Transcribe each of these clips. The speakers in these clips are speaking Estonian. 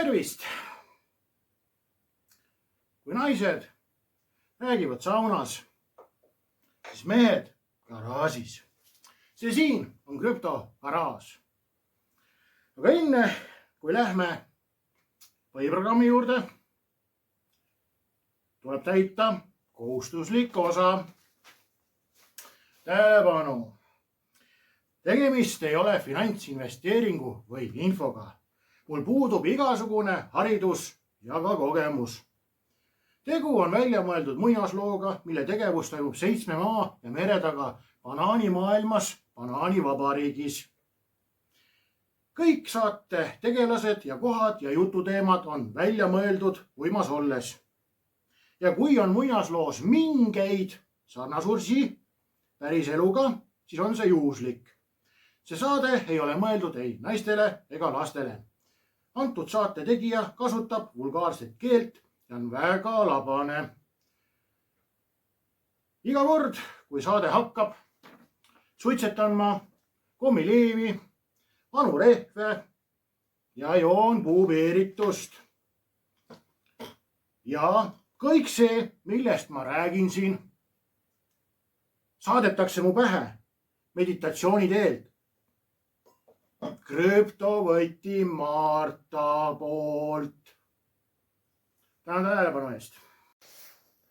tervist! Kui naised räägivad saunas, siis mehed garaažis. See siin on krüptogaraaž. Aga enne, kui lähme põhiprogrammi juurde, tuleb täita kohustuslik osa. Tähelepanu! Tegemist ei ole finantsinvesteeringu või infoga. Mul puudub igasugune haridus ja ka kogemus. Tegu on välja mõeldud muinaslooga, mille tegevus toimub 7 maa ja mere taga banaanimaailmas, banaanivabariigis. Kõik saate tegelased ja kohad ja jututeemad on välja mõeldud uimas olles. Ja kui on muinasloos mingeid sarnasursi päris eluga, siis on see juhuslik. See saade ei ole mõeldud ei naistele ega lastele. Antud saate tegija kasutab vulgaarset keelt ja on väga labane. Iga kord, kui saade hakkab, suitsetan ma kommileevi, vanu rehve ja joon puubeeritust. Ja kõik see, millest ma räägin siin, saadetakse mu pähe meditatsiooni teelt. Krüptovõti Marta poolt. Tänan tähelepanu eest.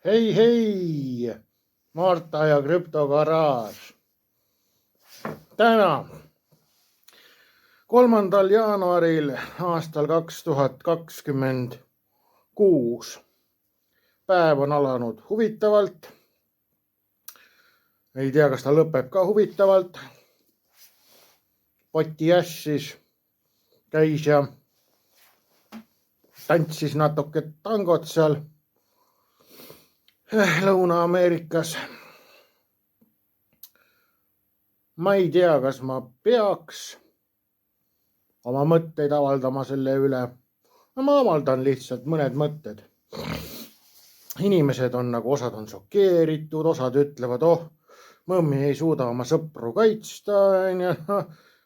Hei, Marta ja krüptogaraaž. Täna, 3. jaanuaril aastal 2026. Päev on alanud huvitavalt. Ei tea, kas ta lõpeb ka huvitavalt. Poti ässis käis ja tantsis natuke tangot seal Lõuna-Ameerikas. Ma ei tea, kas ma peaks oma mõtteid avaldama selle üle. Ma avaldan lihtsalt mõned mõtted. Inimesed on nagu, osad on šokeeritud, osad ütlevad, mõmmi ei suuda oma sõpru kaitsta.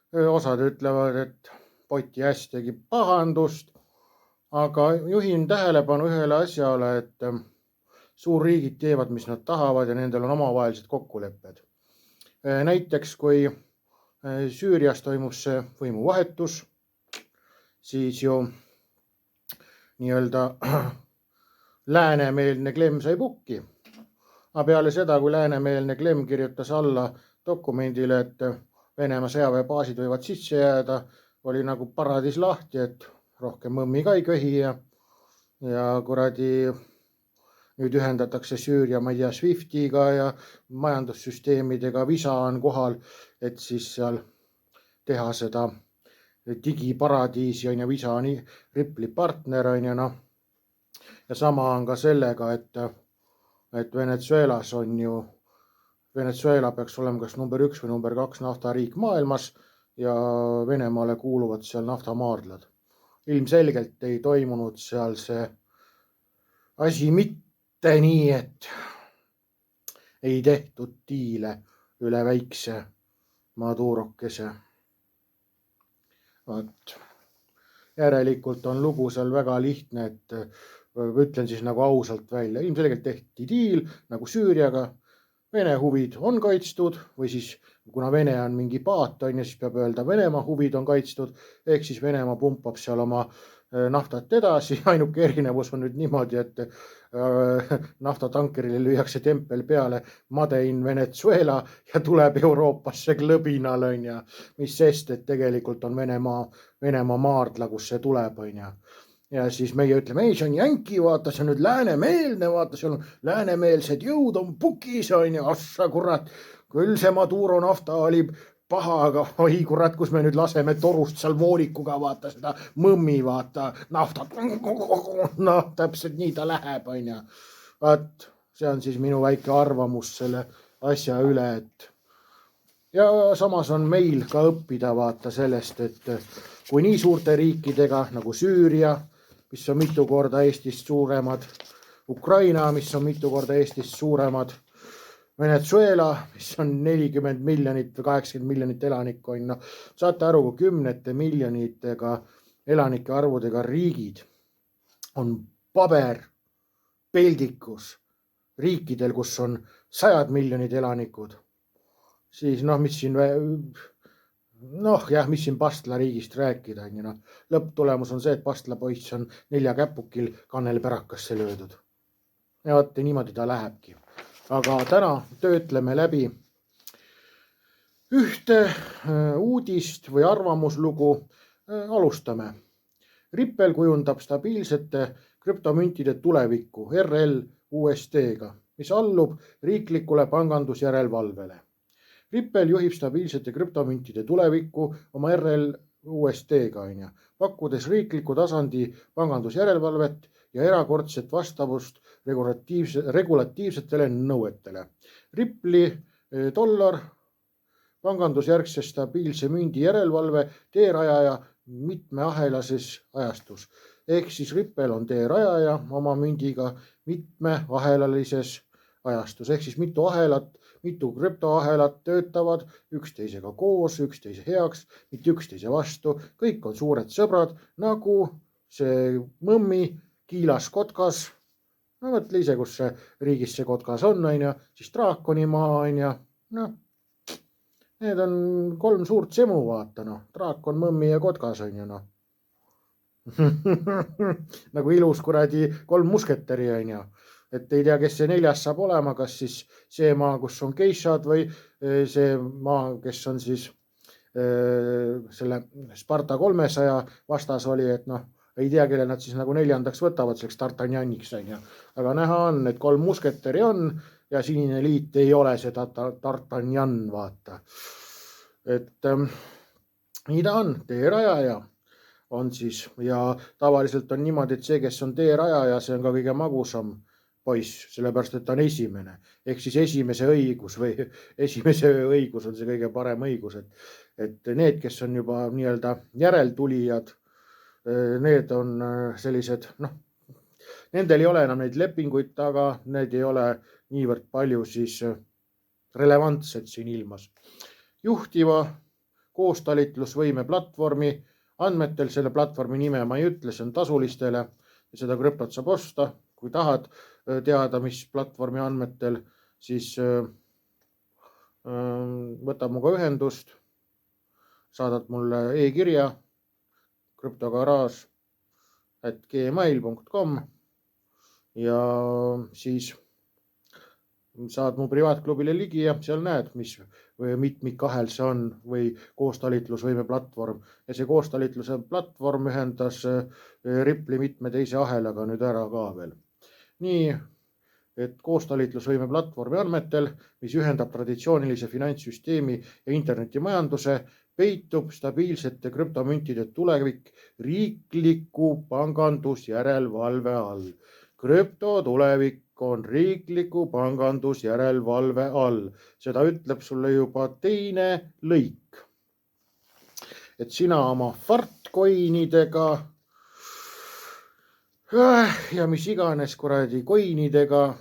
Osad ütlevad, et poti äss tegi pahandust, aga juhin tähelepanu ühele asjale, et suurriigid teevad, mis nad tahavad ja nendel on omavahelised kokkulepped. Näiteks, kui Süürias toimus see võimuvahetus, siis ju nii-öelda läänemeelne Klemm sai pukki. Aga peale seda, kui läänemeelne Klemm kirjutas alla dokumendile, et Venemaa sõjaväebaasid võivad sisse jääda, oli nagu paradiis lahti, et rohkem mõmmi ka ei köhi ja kuradi nüüd ühendatakse Süüria, ma ei tea, Swiftiga ja majandussüsteemidega, Visa on kohal, et siis seal teha seda digiparadiisi, Visa on Rippli partner, ja sama on ka sellega, et Venezuelas on ju Venezuela peaks olema kas number 1 või number 2 naftariik maailmas ja Venemaale kuuluvad seal naftamaardlad. Ilmselgelt ei toimunud seal see asi mitte nii, et ei tehtud diile üle väikse Madurokese. Järelikult on lugu seal väga lihtne, et ütlen siis nagu ausalt välja. Ilmselgelt tehti diil nagu Süüriaga. Vene huvid on kaitstud või siis kuna Vene on mingi paat, siis peab öelda Venemaa huvid on kaitstud, ehk siis Venemaa pumpab seal oma naftat edasi. Ainuke erinevus on nüüd niimoodi, et naftatankerile lüüakse tempel peale Made in Venezuela ja tuleb Euroopasse klõbinal, mis sest, et tegelikult on Venemaa maardla, kus see tuleb. Ja siis meie ütleme, ei, see on jänki, vaata, see on nüüd läänemeelne, vaata, seal on läänemeelsed jõud on pukis, assa kurat, küll see Maduro nafta oli paha, aga oi kurat, kus me nüüd laseme torust seal voolikuga, vaata seda mõmmi, vaata, naftat, täpselt nii ta läheb, Vaat, see on siis minu väike arvamus selle asja üle, et ja samas on meil ka õppida, vaata, sellest, et kui nii suurte riikidega nagu Süüria, mis on mitu korda Eestist suuremad, Ukraina, mis on mitu korda Eestist suuremad, Venezuela, mis on 40 miljonit või 80 miljonit elanikku, saate aru, kui 10 miljonitega elanike arvudega riigid on paber peldikus riikidel, kus on 100 miljonid elanikud, siis mis siin mis siin Pastla riigist rääkida, lõpptulemus on see, et Pastla poiss on 4 käpukil kannelpärakasse löödud. Ja vaata, niimoodi ta lähebki. Aga täna töötleme läbi ühte uudist või arvamuslugu. Alustame. Ripple kujundab stabiilsete krüptomüntide tulevikku RL USD-ga, mis allub riiklikule pangandusjärelevalvele. Ripple juhib stabiilsete krüptomüntide tulevikku oma RL USD-ga, pakkudes riikliku tasandi pangandusjärelevalvet ja erakordset vastavust regulatiivsetele nõuetele. Ripple'i dollar, pangandusjärgse stabiilse mündi järelevalve, teerajaja mitmeahelases ajastus. Ehk siis Ripple on teerajaja oma mündiga mitmeahelalises ajastus. Ehk siis mitu krüptoahelat töötavad üksteisega koos, üksteise heaks, mitte üksteise vastu. Kõik on suured sõbrad, nagu see mõmmi Kiilas Kotkas. Mõtle ise, kus see riigis see Kotkas on, siis Draakonimaa on. Need on 3 suurt semu, vaata. Draakon, mõmmi ja Kotkas on . Nagu ilus kuradi 3 musketeri on . Et ei tea, kes see 4. saab olema, kas siis see maa, kus on geishad või see maa, kes on siis selle Sparta 300 vastas oli, et ei tea, kelle nad siis nagu 4. võtavad selleks D'Artagnaniks on . Aga näha on, et 3 musketeri on ja Sinine Liit ei ole seda D'Artagnan, vaata. Et nii ta on, teerajaja on siis ja tavaliselt on niimoodi, et see, kes on teerajaja, see on ka kõige magusam poiss, sellepärast, et ta on esimene. Ehk siis esimese õigus on see kõige parem õigus. Et need, kes on juba nii-öelda järeltulijad, need on sellised, nendel ei ole enam neid lepinguid taga, need ei ole niivõrd palju siis relevantsed siin ilmas. Juhtiva koostalitlusvõime platvormi andmetel, selle platvormi nime ma ei ütle, see on tasulistele ja seda krüptot saab osta. Kui tahad teada, mis platvormi andmetel, siis võtab muga ühendust, saadad mulle e-kirja krüptogaraaž@gmail.com ja siis saad mu privaatklubile ligi ja seal näed, mis mitmikahel see on või koostalitlusvõime platvorm. Ja see koostalitluse platvorm ühendas Ripple'i mitme teise ahelaga nüüd ära ka veel. Nii, et koostalitlusvõime platvormi andmetel, mis ühendab traditsioonilise finantssüsteemi ja internetimajanduse, peitub stabiilsete krüptomüntide tulevik riikliku pangandusjärelevalve all. Krüptotulevik on riikliku pangandusjärelevalve all. Seda ütleb sulle juba 2. lõik. Et sina oma fartkoinidega ja mis iganes kuradi koinidega,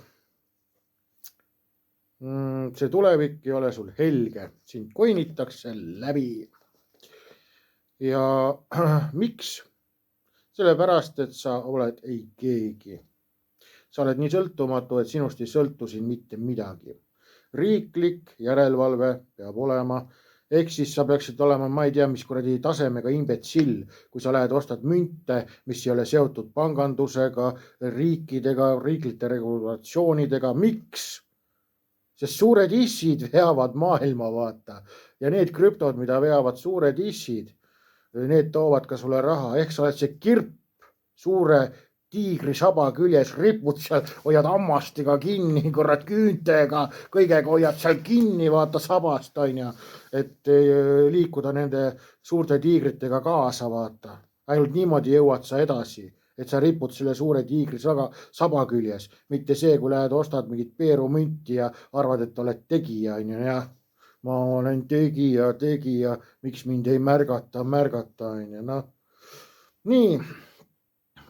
see tulevik ei ole sul helge. Sind koinitakse läbi. Ja miks? Sellepärast, et sa oled ei keegi. Sa oled nii sõltumatu, et sinust ei sõltu siin mitte midagi. Riiklik järelevalve peab olema, ehk siis sa peaksid olema, ma ei tea, mis kuradi tasemega imbetsill, kui sa lähed ostad münte, mis ei ole seotud pangandusega, riikidega, riiklite regulatsioonidega. Miks? Sest suured issid veavad maailma, vaata. Ja need krüptod, mida veavad suured issid, need toovad ka sulle raha. Ehk sa oled see kirp suure tiigri saba küljes, ripud seal, hoiad hammastiga kinni, korrad küüntega, kõigega hoiad seal kinni, vaata sabast, et liikuda nende suurte tiigritega kaasa, vaata. Ainult niimoodi jõuad sa edasi, et sa ripud selle suure tiigri saba küljes, mitte see, kui lähed ostad mingit peerumünti ja arvad, et oled tegija, ja ma olen tegija, miks mind ei märgata, Nii.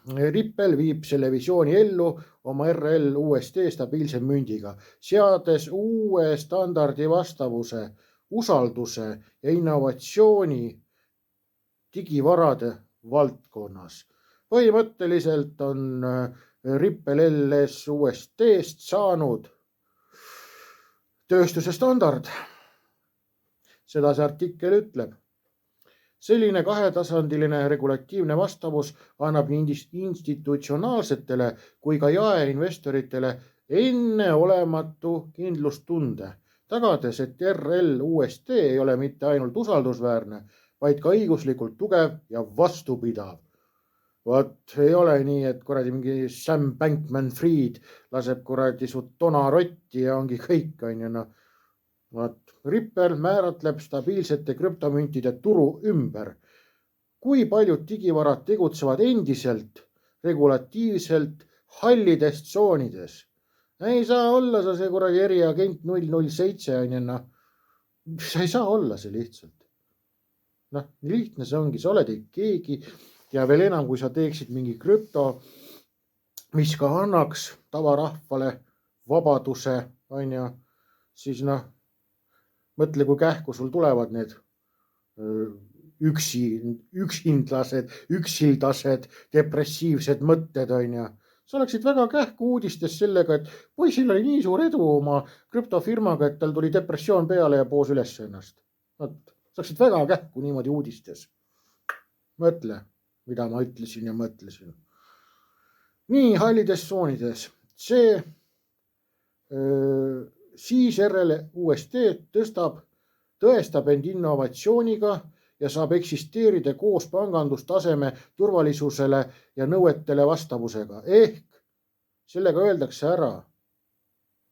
Ripple viib selle visiooni ellu oma RL USD stabiilse mündiga, seades uue standardi vastavuse, usalduse ja innovatsiooni digivarade valdkonnas. Põhimõtteliselt on Ripple LS UST-st saanud tööstuse standard. Seda see artikkel ütleb. Selline kahetasandiline regulatiivne vastavus annab nii institutsionaalsetele kui ka jaeinvestoritele enneolematu kindlustunde, tagades, et RL UST ei ole mitte ainult usaldusväärne, vaid ka õiguslikult tugev ja vastupidav. Vot ei ole nii, et kuradi mingi Sam Bankman-Fried laseb kuradi su tonarotti ja ongi kõik, on ju. Vot Ripple määratleb stabiilsete krüptomüntide turu ümber. Kui paljud digivarad tegutsevad endiselt regulatiivselt hallides tsoonides? Ei saa olla sa see kuradi eriagent 007, on ju. Sa ei saa olla see lihtsalt. Nii lihtne see ongi, sa oled keegi ja veel enam, kui sa teeksid mingi krüpto, mis ka annaks tavarahvale vabaduse, on ju, siis mõtle, kui kähku sul tulevad need üksildased, depressiivsed mõtted, on ju. Sa oleksid väga kähku uudistes sellega, et poisil oli nii suur edu oma krüptofirmaga, et tal tuli depressioon peale ja poos üles ennast. Sa oleksid väga kähku niimoodi uudistes. Mõtle, mida ma ütlesin ja mõtlesin. Nii, hallides tsoonides. Siis RL UST tõestab end innovatsiooniga ja saab eksisteerida koos pangandustaseme turvalisusele ja nõuetele vastavusega. Ehk sellega öeldakse ära.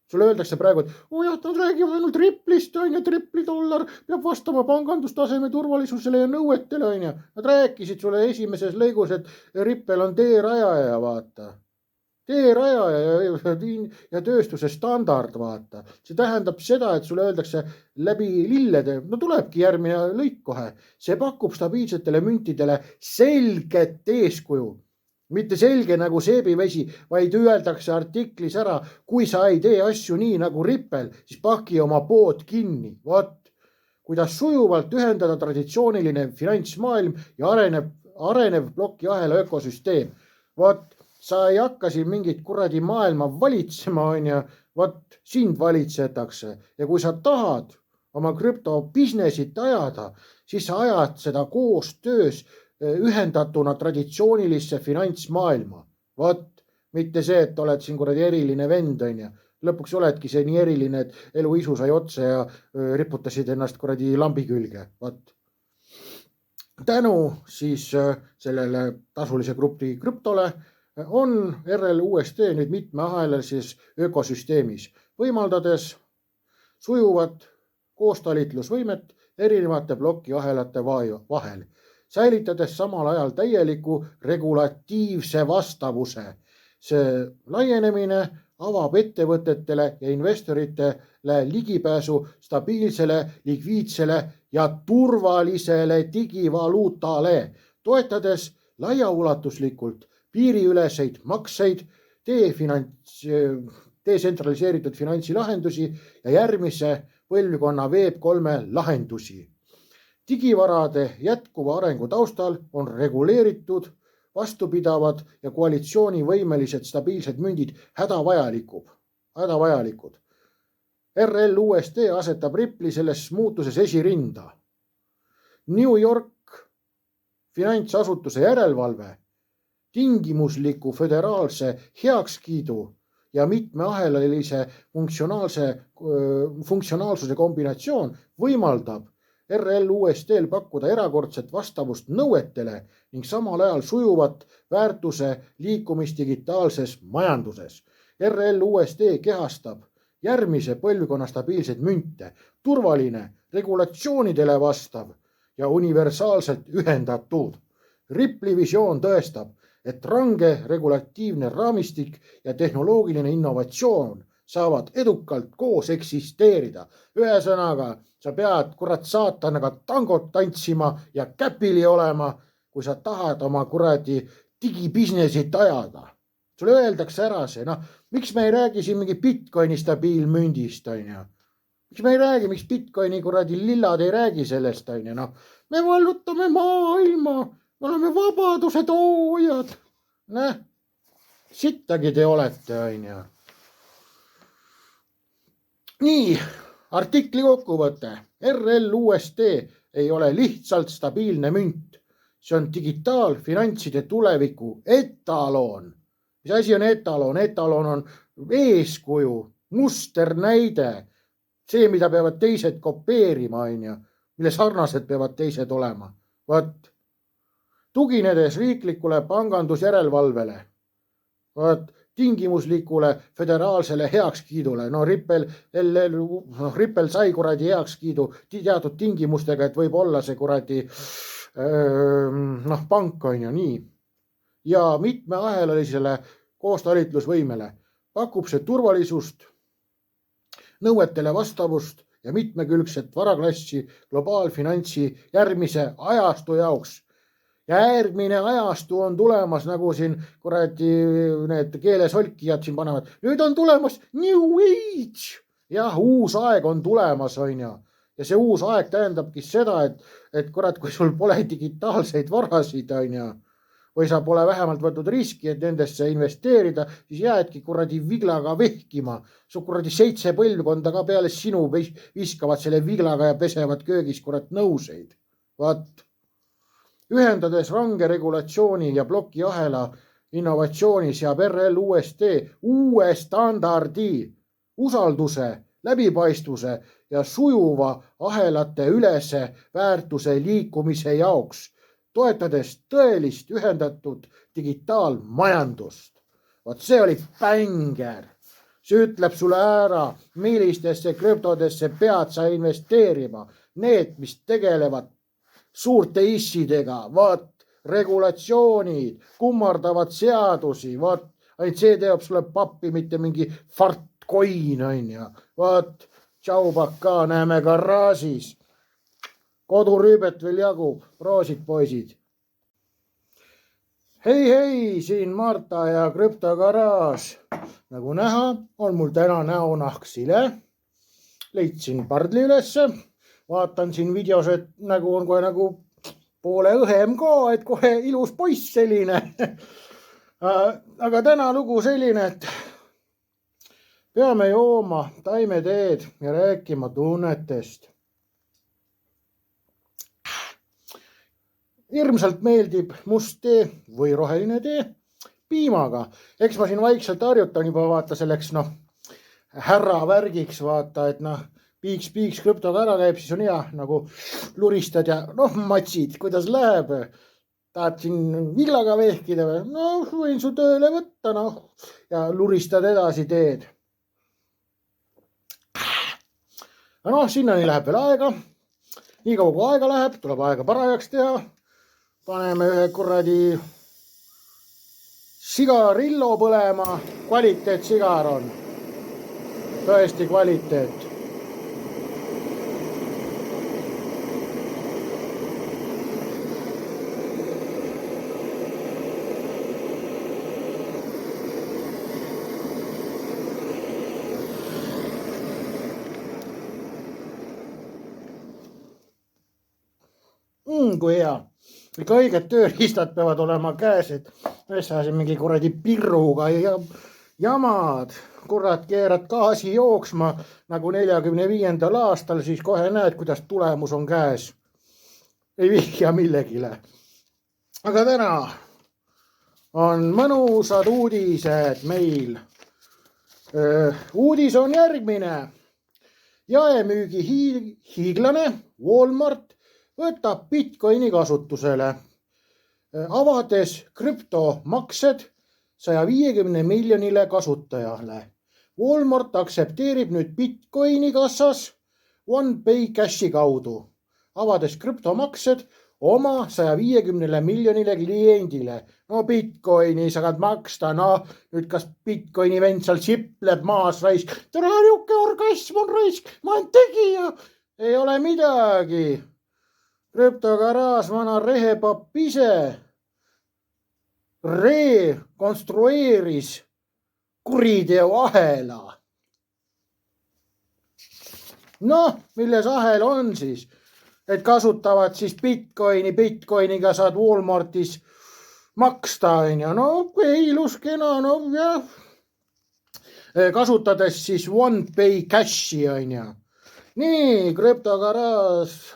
Sulle öeldakse praegu, et nad räägivad ainult Ripple'ist, on ju, $3 peab vastama pangandustaseme turvalisusele ja nõuetele, on ju. Nad rääkisid sulle esimeses lõigus, et Ripple on teerajaja, vaata. Teerajaja ja tööstuse standard, vaata. See tähendab seda, et sulle öeldakse läbi lillede, tulebki järgmine lõik kohe. See pakub stabiilsetele müntidele selget eeskuju. Mitte selge nagu seebivesi, vaid öeldakse artiklis ära, kui sa ei tee asju nii nagu Ripple, siis paki oma pood kinni. Vot, kuidas sujuvalt ühendada traditsiooniline finantsmaailm ja arenev plokiahela ökosüsteem. Vot, sa ei hakka siin mingit kuradi maailma valitsema, on ju, vot sind valitsetakse. Ja kui sa tahad oma krüptobisnesit ajada, siis sa ajad seda koostöös ühendatuna traditsioonilisse finantsmaailma. Vot, mitte see, et oled siin kuradi eriline vend, on ju. Lõpuks oledki see nii eriline, et elu isu sai otsa ja riputasid ennast kuradi lambi külge. Vot. Tänu siis sellele tasulise grupi krüptole on RL UST nüüd mitmeahelises ökosüsteemis, võimaldades sujuvat koostalitlusvõimet erinevate plokiahelate vahel, säilitades samal ajal täieliku regulatiivse vastavuse. See laienemine avab ettevõtetele ja investoritele ligipääsu stabiilsele, likviidsele ja turvalisele digivaluutale, toetades laiaulatuslikult piiriüleseid makseid, detsentraliseeritud finantsilahendusi ja järgmise põlvkonna Web3 lahendusi. Digivarade jätkuva arengu taustal on reguleeritud, vastupidavad ja koalitsioonivõimelised stabiilsed mündid hädavajalikud. RL UST asetab Ripple'i selles muutuses esirinda. New York finantsasutuse järelevalve, tingimusliku föderaalse heakskiidu ja mitmeahelalise funktsionaalsuse kombinatsioon võimaldab RL UST-l pakkuda erakordset vastavust nõuetele ning samal ajal sujuvat väärtuse liikumist digitaalses majanduses. RL UST kehastab järgmise põlvkonna stabiilseid münte, turvaline, regulatsioonidele vastav ja universaalselt ühendatud. Ripple'i visioon tõestab, et range regulatiivne raamistik ja tehnoloogiline innovatsioon saavad edukalt koos eksisteerida. Ühesõnaga, sa pead kurat saatanaga tangot tantsima ja käpili olema, kui sa tahad oma kuradi digibisnesit ajada. Sulle öeldakse ära see, miks me ei räägi siin mingi Bitcoini stabiilmündist, on ju? Miks me ei räägi, miks Bitcoini kuradi lillad ei räägi sellest, on ju? Me vallutame maailma, me oleme vabaduse toojad. Näh, sittagi te olete, onju. Nii, artikli kokkuvõte. RLUSD ei ole lihtsalt stabiilne münt. See on digitaalfinantside tuleviku etalon. Mis asi on etalon? Etalon on eeskuju, musternäide. See, mida peavad teised kopeerima, onju, mille sarnased peavad teised olema. Vaat, tuginedes riiklikule pangandusjärelevalvele, vaat, tingimuslikule föderaalsele heakskiidule. No Rippel sai kuradi heakskiidu teatud tingimustega, et võib olla see kuradi pank on ju nii. Ja mitmeahelalisele koostalitlusvõimele pakub see turvalisust, nõuetele vastavust ja mitmekülgset varaklassi globaalfinantsi järgmise ajastu jaoks. Ja järgmine ajastu on tulemas, nagu siin kuradi need keelesolkijad siin panevad. Nüüd on tulemas New Age. Jah, uus aeg on tulemas, on ju. Ja see uus aeg tähendabki seda, et kurat, kui sul pole digitaalseid varasid, on ju, või sa pole vähemalt võtnud riski, et nendesse investeerida, siis jäädki kuradi viglaga vehkima. Su kuradi 7 põlvkonda ka peale sinu viskavad selle viglaga ja pesevad köögis kurat nõuseid. Vaat. Ühendades range regulatsiooni ja plokiahela innovatsiooni seab RLUSD uue standardi, usalduse, läbipaistvuse ja sujuva ahelate ülese väärtuse liikumise jaoks, toetades tõelist ühendatud digitaalmajandust. Vaat see oli bänger. See ütleb sulle ära, millistesse krüptodesse pead sa investeerima. Need, mis tegelevad suurte issidega, vaat regulatsioonid, kummardavad seadusi, vaat ainult see teeb sulle pappi, mitte mingi fartcoin, on ju. Vaat, tšau baka, näeme garaažis. Kodurüübet veel jagub, roosid poisid. Hei, siin Marta ja krüptogaraaž. Nagu näha, on mul täna näonahk sile. Leidsin pardli ülesse. Vaatan siin videos, et nagu on kohe nagu poole õhem ka, et kohe ilus poiss selline. Aga täna lugu selline, et peame jooma taimeteed ja rääkima tunnetest. Hirmsalt meeldib must tee või roheline tee piimaga. Eks ma siin vaikselt harjutan juba vaata selleks härra värgiks vaata, et piiks krüptoga ära käib, siis on hea nagu luristad ja matsid, kuidas läheb. Tahad siin viglaga vehkida või? Võin su tööle võtta ja luristad edasi teed. Sinnani läheb veel aega. Nii kaua kui aega läheb, tuleb aega parajaks teha. Paneme ühe kuradi sigarillo põlema. Kvaliteet sigar on. Tõesti kvaliteet. Kui hea. Ikka õiged tööriistad peavad olema käes, et sa siin mingi kuradi pirruga ja jamad. Kurat, keerad gaasi jooksma nagu 45. aastal, siis kohe näed, kuidas tulemus on käes. Ei vihja millegile. Aga täna on mõnusad uudised meil. Uudis on järgmine. Jaemüügi hiiglane Walmart võtab Bitcoini kasutusele, avades krüptomaksed 150 miljonile kasutajale. Walmart aksepteerib nüüd Bitcoini kassas OnePay Cashi kaudu, avades krüptomaksed oma 150 miljonile kliendile. Bitcoini saad maksta, nüüd kas Bitcoini vend seal sipleb maas raisk. Tere, niuke orgasm on raisk, ma olen tegija. Ei ole midagi. Krüptogaraaž vana rehepapp ise rekonstrueeris kuriteoahela. Milles ahel on siis? et kasutavad siis Bitcoiniga saad Walmartis maksta, on ju, no ilus kena, no jah. Kasutades siis OnePay Cashi, on ju. Nii, krüptogaraaž,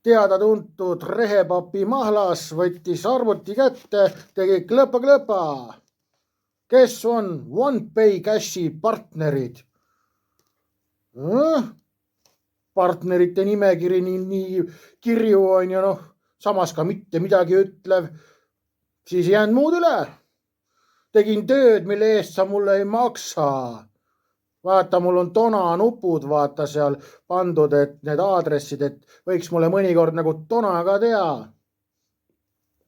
teada-tuntud rehepapi mahlas, võttis arvuti kätte, tegi klõpa-klõpa. Kes on OnePay Cashi partnerid? Partnerite nimekiri nii kirju on ju, noh, samas ka mitte midagi ütlev. Siis ei jäänud muud üle. Tegin tööd, mille eest sa mulle ei maksa. Vaata, mul on nupud, vaata seal pandud, et need aadressid, et võiks mulle mõnikord nagu tona ka teha.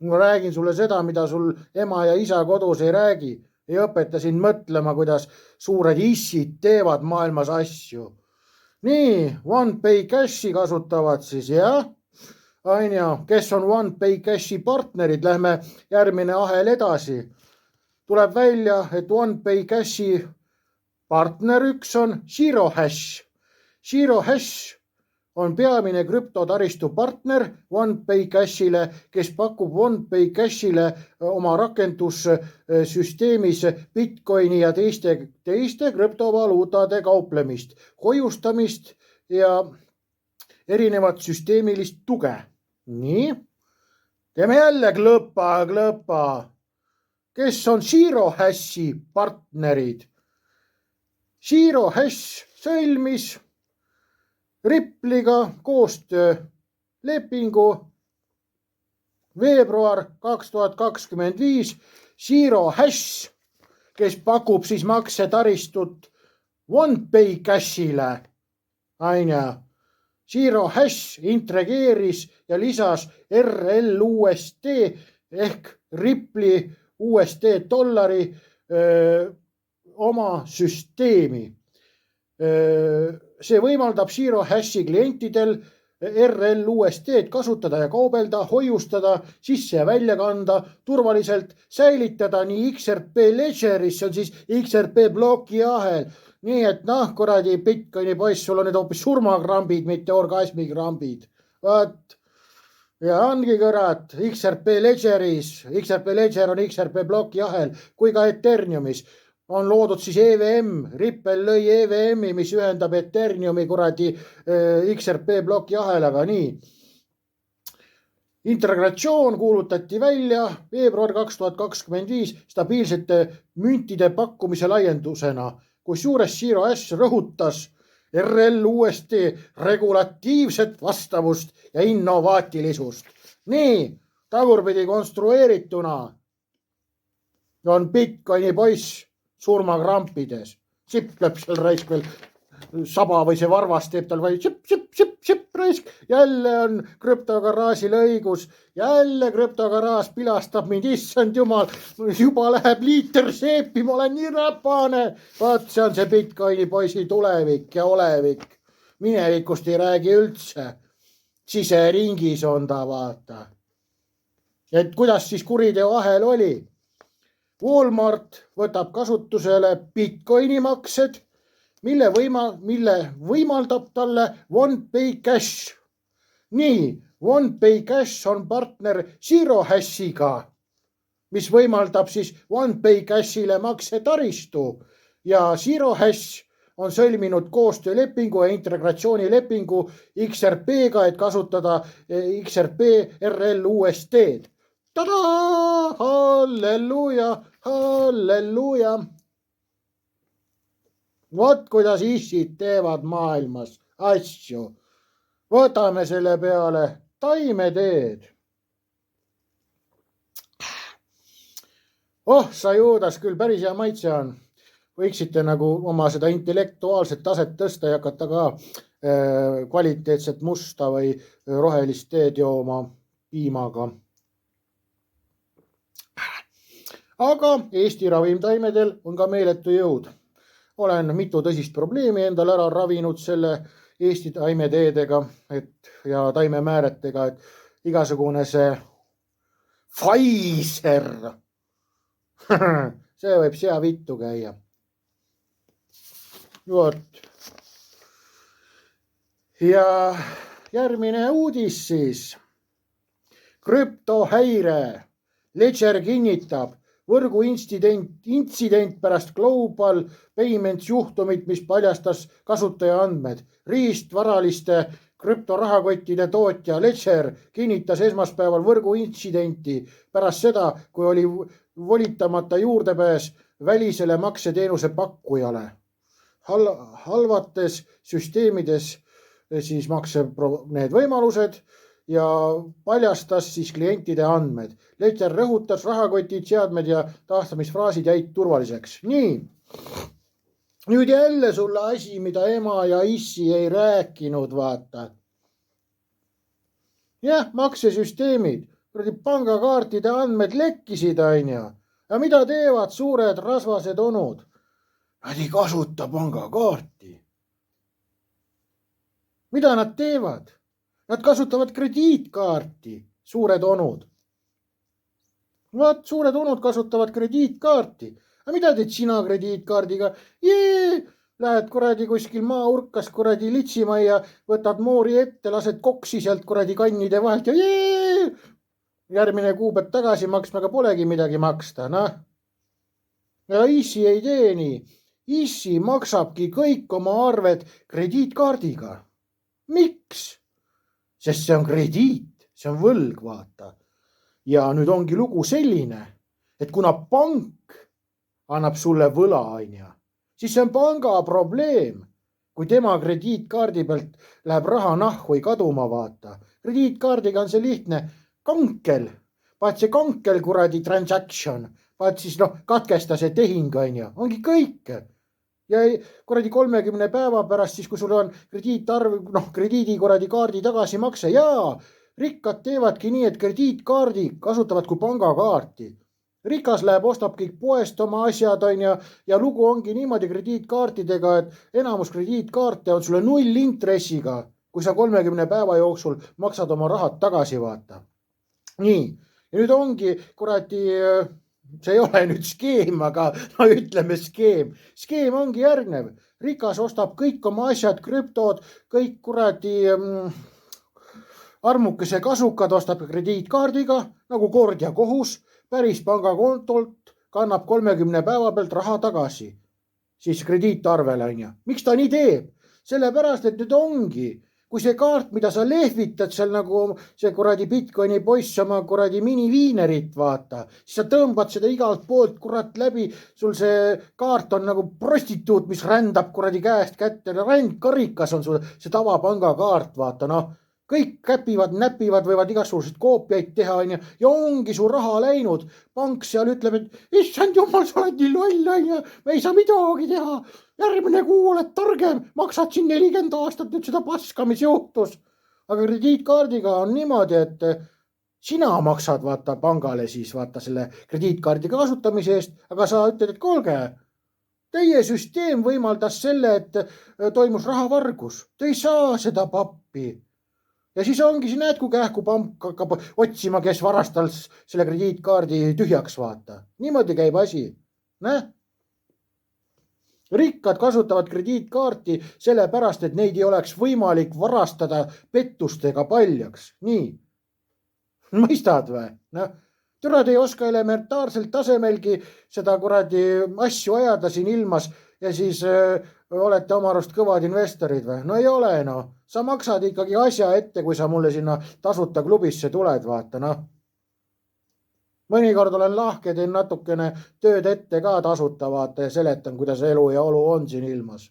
Ma räägin sulle seda, mida sul ema ja isa kodus ei räägi. Ei õpeta sind mõtlema, kuidas suured issid teevad maailmas asju. Nii, OnePay Cashi kasutavad siis, jah. Aina, kes on OnePay Cashi partnerid, lähme järgmine ahel edasi. Tuleb välja, et OnePay Cashi partner üks on ZeroHash. ZeroHash on peamine krüptotaristu partner OnePay Cashile, kes pakub OnePay Cashile oma rakendussüsteemis Bitcoini ja teiste krüptovaluutade kauplemist, hoiustamist ja erinevat süsteemilist tuge. Nii, teeme jälle klõpa. Kes on ZeroHashi partnerid? ZeroHash sõlmis Ripple'iga koostöölepingu veebruar 2025. ZeroHash, kes pakub siis maksetaristut OnePay Cashile. Aina. ZeroHash integreeris ja lisas RLUSD ehk Ripple'i USD dollari oma süsteemi. See võimaldab ZeroHashi klientidel RLUSD-d kasutada ja kaubelda, hoiustada, sisse ja välja kanda, turvaliselt säilitada nii XRP Ledgeris, see on siis XRP bloki ahel. Nii et kuradi Bitcoini poiss, sul on need hoopis surmakrambid, mitte orgasmikrambid. Vaat. Ja ongi kõrat, XRP Ledgeris, XRP Ledger on XRP bloki ahel, kui ka Ethereumis on loodud siis EVM, Ripple lõi EVM-i, mis ühendab Ethereumi kuradi XRP bloki ahelaga, nii. Integratsioon kuulutati välja veebruar 2025 stabiilsete müntide pakkumise laiendusena, kus juures ZeroHash rõhutas RLUSD regulatiivset vastavust ja innovaatilisust. Nii, tagurpidi konstrueerituna on Bitcoini poiss surmakrampides. Sipleb seal raisk veel saba või see varvas teeb tal või sip raisk. Jälle on krüptogaraažil õigus. Jälle krüptogaraaž pilastab mind, issand jumal. Juba läheb liiter seepi, ma olen nii räpane. Vaat see on see Bitcoini poisi tulevik ja olevik. Minevikust ei räägi üldse. Siseringis on ta, vaata. Et kuidas siis kuriteo ahel oli? Walmart võtab kasutusele Bitcoini maksed, mille võimaldab talle OnePay Cash. Nii, OnePay Cash on partner ZeroHashiga, mis võimaldab siis OnePay Cashile maksetaristu ja ZeroHash on sõlminud koostöölepingu ja integratsioonilepingu XRP-ga, et kasutada XRP RLUSD-d. Tada! Halleluuja! Vot kuidas issid teevad maailmas asju. Võtame selle peale taimeteed. Sa Juudas, küll päris hea maitse on. Võiksite nagu oma seda intellektuaalset taset tõsta ja hakata ka kvaliteetset musta või rohelist teed jooma piimaga. Aga Eesti ravimtaimedel on ka meeletu jõud. Olen mitu tõsist probleemi endal ära ravinud selle Eesti taimeteedega ja taimemääretega, et igasugune see Pfizer, see võib sea vittu käia. Vot. Ja järgmine uudis siis. Krüptohäire. Ledger kinnitab võrguintsident pärast Global Payments juhtumit, mis paljastas kasutaja andmed. Riistvaraliste krüptorahakottide tootja Ledger kinnitas esmaspäeval võrguintsidenti pärast seda, kui oli volitamata juurdepääs välisele makseteenuse pakkujale. Halvates süsteemides siis need võimalused ja paljastas siis klientide andmed. Ledger rõhutas rahakotid, seadmed ja taastamisfraasid jäid turvaliseks. Nii, nüüd jälle sulle asi, mida ema ja issi ei rääkinud, vaata. Jah, maksesüsteemid, pangakaartide andmed lekkisid, aina. Ja mida teevad suured rasvased onud? Nad ei kasuta pangakaarti. Mida nad teevad? Nad kasutavad krediitkaarti, suured onud. Vaat, suured onud kasutavad krediitkaarti. Aga mida teed sina krediitkaardiga? Lähed kuradi kuskil maaurkas kuradi litsimajja, võtad moori ette, lased koksi sealt kuradi kannide vahelt ja järgmine kuu pead tagasi maksma, aga polegi midagi maksta, noh. Ja issi ei tee nii. Issi maksabki kõik oma arved krediitkaardiga. Miks? Sest see on krediit, see on võlg, vaata. Ja nüüd ongi lugu selline, et kuna pank annab sulle võla, aina, siis see on panga probleem, kui tema krediitkaardi pealt läheb raha nahku või kaduma, vaata. Krediitkaardiga on see lihtne kankel, paned see kankel kuradi transaction, paned siis katkesta see tehing, aina, ongi kõik. Ja kuradi 30 päeva pärast, siis kui sul on krediidi kuradi kaardi tagasimakse, rikkad teevadki nii, et krediitkaardi kasutavad kui pangakaarti. Rikas läheb, ostab kõik poest oma asjad, ja lugu ongi niimoodi krediitkaartidega, et enamus krediitkaarte on sulle 0 intressiga, kui sa 30 päeva jooksul maksad oma rahad tagasi, vaata. Nii, ja nüüd ongi kuradi... See ei ole nüüd skeem, aga ütleme skeem. Skeem ongi järgnev. Rikas ostab kõik oma asjad, krüptod, kõik kuradi armukese kasukad ostab krediitkaardiga, nagu kord ja kohus, päris pangakontolt kannab 30 päeva pealt raha tagasi. Siis krediitarvele, on ja. Miks ta nii teeb? Sellepärast, et nüüd ongi. Kui see kaart, mida sa lehvitad seal nagu see kuradi Bitcoini poiss oma kuradi miniviinerit, vaata, siis sa tõmbad seda igalt poolt kurat läbi, sul see kaart on nagu prostituut, mis rändab kuradi käest kätte, rändkarikas on sul see tavapangakaart, vaata, kõik käpivad, näpivad, võivad igasuguseid koopiaid teha, ja ongi su raha läinud. Pank seal ütleb, et issand jumal, sa oled nii loll, me ei saa midagi teha. Järgmine kuu oled targem, maksad siin 40 aastat nüüd seda paska, mis juhtus. Aga krediitkaardiga on niimoodi, et sina maksad vaata pangale siis vaata selle krediitkaardiga kasutamise eest, aga sa ütled, et kuulge, teie süsteem võimaldas selle, et toimus rahavargus. Te ei saa seda pappi. Ja siis ongi, siin näed, kui kähku pank hakkab otsima, kes varastal selle krediitkaardi tühjaks, vaata. Niimoodi käib asi. Näe? Rikkad kasutavad krediitkaarti sellepärast, et neid ei oleks võimalik varastada pettustega paljaks. Nii. Mõistad või? Türad ei oska elementaarselt tasemelgi seda kuradi asju ajada siin ilmas ja siis olete oma arust kõvad investorid või? No ei ole, Sa maksad ikkagi asja ette, kui sa mulle sinna tasuta klubisse tuled, vaata, Mõnikord olen lahke, teen natukene tööd ette ka tasuta, vaata, ja seletan, kuidas elu ja olu on siin ilmas.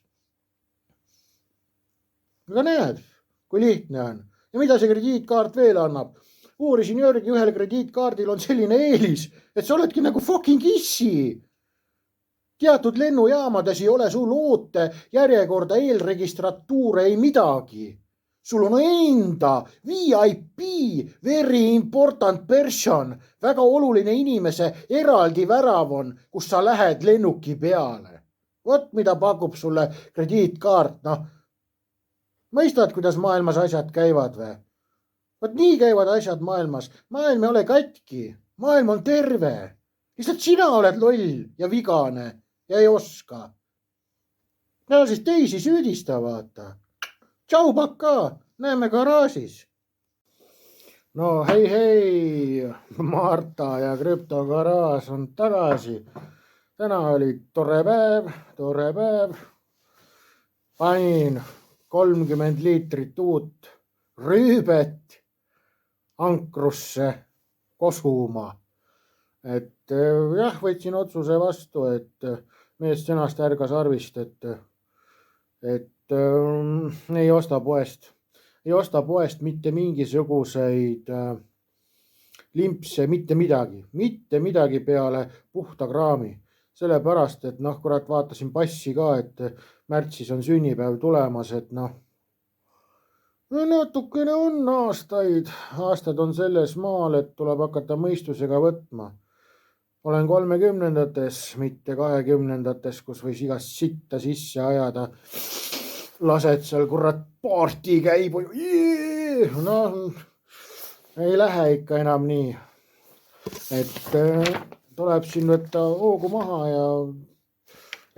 Aga näed, kui lihtne on. Ja mida see krediitkaart veel annab? Uurisin Jörgi, ühel krediitkaardil on selline eelis, et sa oledki nagu fucking issi. Teatud lennujaamades ei ole sul oote järjekorda eelregistratuure ei midagi. Sul on enda VIP, very important person, väga oluline inimese eraldi värav on, kus sa lähed lennuki peale. Vot mida pakub sulle krediitkaart, Mõistad, kuidas maailmas asjad käivad või? Vot nii käivad asjad maailmas. Maailm ei ole katki, maailm on terve. Lihtsalt sina oled loll ja vigane. Ja ei oska. Ja siis teisi süüdista, vaata. Tšau, pakka! näeme garaažis. No hei, Marta ja krüptogaraaž on tagasi. Täna oli tore päev. Panin 30 liitrit uut rüübet ankrusse kosuma. Et jah, võtsin otsuse vastu, et mees sõnast ärgas arvist, et ei osta poest mitte mingisuguseid limpse, mitte midagi peale puhta kraami. Sellepärast, et kurat, vaatasin passi ka, et märtsis on sünnipäev tulemas, et natukene on aastad on selles maal, et tuleb hakata mõistusega võtma. Olen 30-ndates, mitte 20-ndates, kus võis igast sitta sisse ajada. Lased seal kurat paarti käib. Ei lähe ikka enam nii. Et tuleb siin võtta hoogu maha ja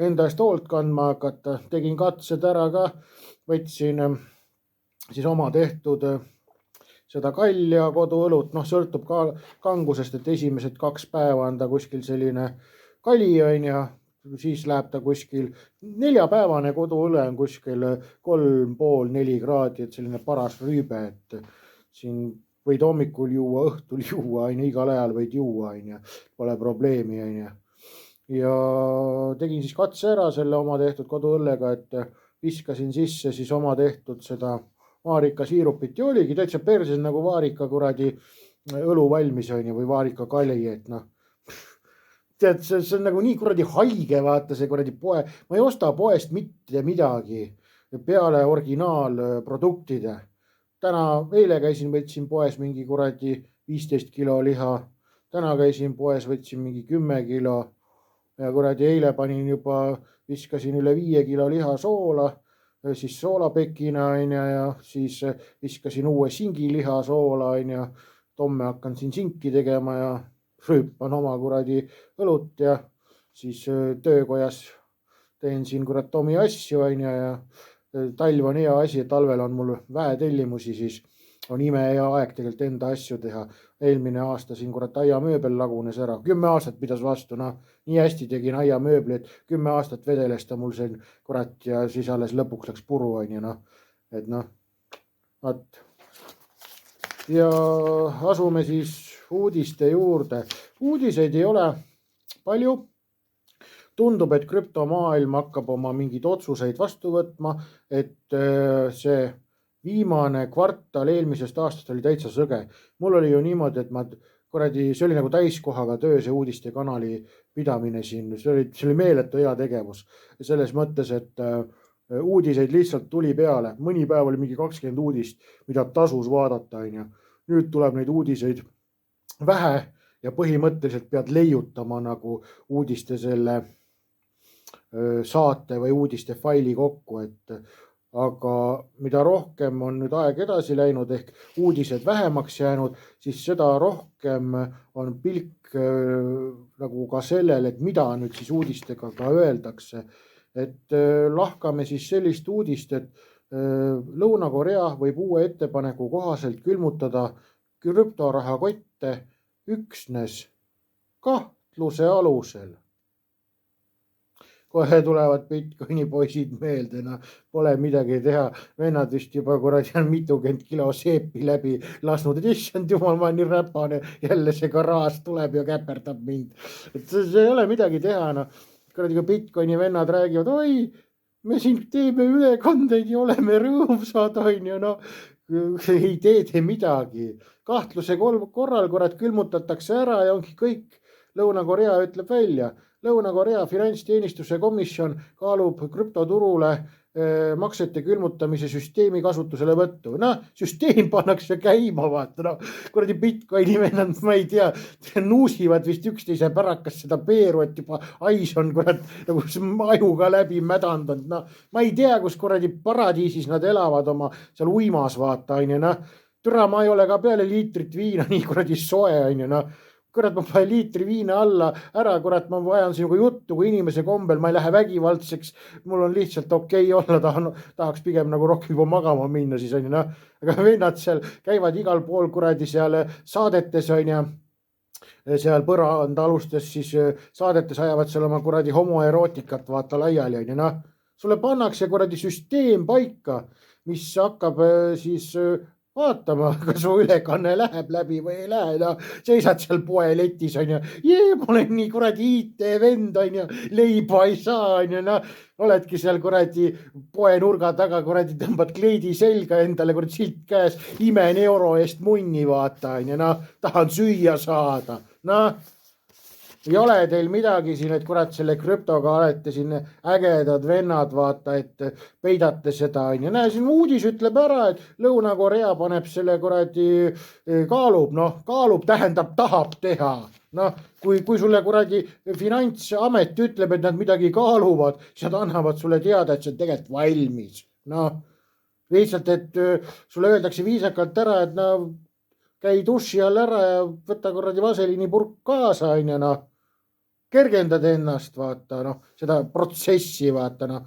enda eest hoolt kandma hakata. Tegin katsed ära ka. Võtsin siis oma tehtud seda kalja koduõlut, sõltub ka kangusest, et esimesed 2 päeva on ta kuskil selline kali on ja siis läheb ta kuskil 4-päevane koduõle on kuskil 3,5-4 kraadi, et selline paras rüübe, et siin võid hommikul juua, õhtul juua, igal ajal võid juua, pole probleemi. Ja tegin siis katse ära selle oma tehtud koduõllega, et viskasin sisse siis oma tehtud seda vaarika siirupit ja oligi täitsa perses nagu vaarika kuradi õlu valmis või vaarika kali, et tead, see on nagu nii kuradi haige, vaata see kuradi poe. Ma ei osta poest mitte midagi peale originaalproduktide. Eile käisin, võtsin poes mingi kuradi 15 kilo liha. Täna käisin poes, võtsin mingi 10 kilo ja kuradi eile viskasin üle 5 kilo liha soola. Siis soolapekina ja siis viskasin uue singiliha soola ja homme hakkan siin sinki tegema ja rüüpan oma kuradi õlut ja siis töökojas teen siin kurat omi asju ja talv on hea asi, talvel on mul väetellimusi, siis on imehea aeg tegelikult enda asju teha. Eelmine aasta siin kurat aiamööbel lagunes ära, 10 aastat pidas vastu, nii hästi tegin aiamööbli, et 10 aastat vedeles ta mul siin kurat ja siis alles lõpuks läks puru et vaat. Ja asume siis uudiste juurde. Uudiseid ei ole palju. Tundub, et krüptomaailm hakkab oma mingeid otsuseid vastu võtma, et see viimane kvartal eelmisest aastast oli täitsa sõge. Mul oli ju niimoodi, et see oli nagu täiskohaga töö, see uudistekanali pidamine siin. See oli meeletu hea tegevus. Selles mõttes, et uudiseid lihtsalt tuli peale. Mõni päev oli mingi 20 uudist, mida tasus vaadata. Nüüd tuleb neid uudiseid vähe ja põhimõtteliselt pead leiutama nagu uudiste selle saate või uudiste faili kokku, aga mida rohkem on nüüd aeg edasi läinud ehk uudised vähemaks jäänud, siis seda rohkem on pilk nagu ka sellel, et mida nüüd siis uudistega ka öeldakse. Et lahkame siis sellist uudist, et Lõuna-Korea võib uue ettepaneku kohaselt külmutada krüptorahakotte üksnes kahtluse alusel. Kohe tulevad Bitcoini poisid meelde, pole midagi teha. Vennad vist juba kuradi on mitukümmend kilo seepi läbi lasnud, et issand jumal, ma nii räpane, jälle see garaaž tuleb ja käperdab mind. Et see ei ole midagi teha. Kuradi kui Bitcoini vennad räägivad, oi, me siin teeme ülekandeid ja oleme rõõmsad, ei tee midagi. Kahtluse korral kurat külmutatakse ära ja ongi kõik. Lõuna-Korea ütleb välja. Lõuna-Korea finantsteenistuse komisjon kaalub krüptoturule maksete külmutamise süsteemi kasutusele võttu. Süsteem pannakse käima, vaata. Kuradi Bitcoini vennad, ma ei tea, nuusivad vist üksteise pärakas seda peeru, et juba ais on kurat nagu ajuga läbi mädandanud. Ma ei tea, kus kuradi paradiisis nad elavad oma seal uimas, vaata. Türa, ma ei ole ka peale liitrit viina nii kuradi soe, kurat, ma panen liitri viina alla ära, kurat, ma vajan sinuga juttu kui inimese kombel, ma ei lähe vägivaldseks, mul on lihtsalt okei olla, tahaks pigem nagu rohkem juba magama minna, siis on ju noh. aga vennad seal käivad igal pool kuradi seal saadetes on ju, seal põrandaalustes siis saadetes ajavad seal oma kuradi homoerootikat vaata laiali on ju noh. sulle pannakse kuradi süsteem paika, mis hakkab siis vaatama, kas su ülekanne läheb läbi või ei lähe, no seisad seal poeletis on ju, ma olen nii kuradi IT-vend on ju, leiba ei saa on ju, noh, oledki seal kuradi poe nurga taga, kuradi tõmbad kleidi selga endale, kuradi silt käes, imen euro eest munni vaata on ju, noh, tahan süüa saada, noh. ei ole teil midagi siin, et kurat selle krüptoga olete siin ägedad vennad, vaata, et peidate seda on ju. näe, siin uudis ütleb ära, et Lõuna-Korea paneb selle kuradi kaalub, noh, kaalub tähendab tahab teha. noh, kui sulle kuradi finantsamet ütleb, et nad midagi kaaluvad, siis nad annavad sulle teada, et see on tegelikult valmis. noh, lihtsalt, et sulle öeldakse viisakalt ära, et no käi duši all ära ja võta kuradi vaseliinipurk kaasa on ju, noh. kergendad ennast, vaata, noh, seda protsessi, vaata, noh,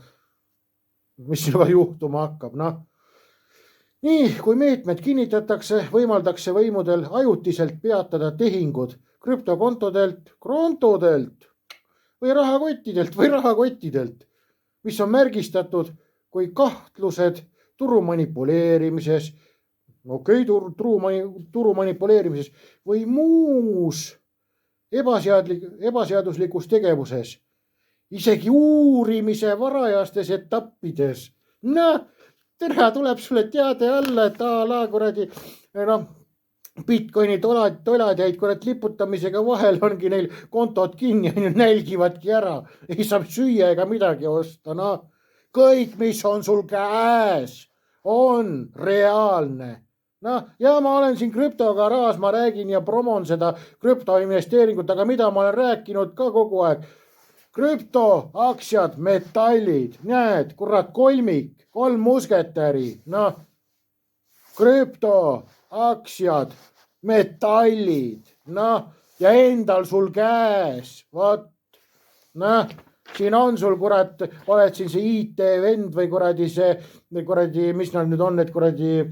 mis juba juhtuma hakkab, noh. nii, kui meetmed kinnitatakse, võimaldakse võimudel ajutiselt peatada tehingud krüptokontodelt, kontodelt või rahakottidelt, mis on märgistatud kui kahtlused turu manipuleerimises, turu manipuleerimises või muus ebaseaduslikus tegevuses, isegi uurimise varajastes etappides. noh, tere, tuleb sulle teade alla, et kuradi, noh, Bitcoini toladjaid kurat liputamisega vahel ongi neil kontod kinni, nälgivadki ära, ei saa süüa ega midagi osta, noh. kõik, mis on sul käes, on reaalne. noh, ja ma olen siin krüptogaraaž, ma räägin ja promon seda krüptoinvesteeringut, aga mida ma olen rääkinud ka kogu aeg? krüptoaktsiad, metallid, näed, kurat, kolmik, 3 musketäri, noh, krüptoaktsiad, metallid, noh, ja endal sul käes, vot, noh, siin on sul kurat, oled siin see IT-vend või kuradi see, mis nad nüüd on, et kuradi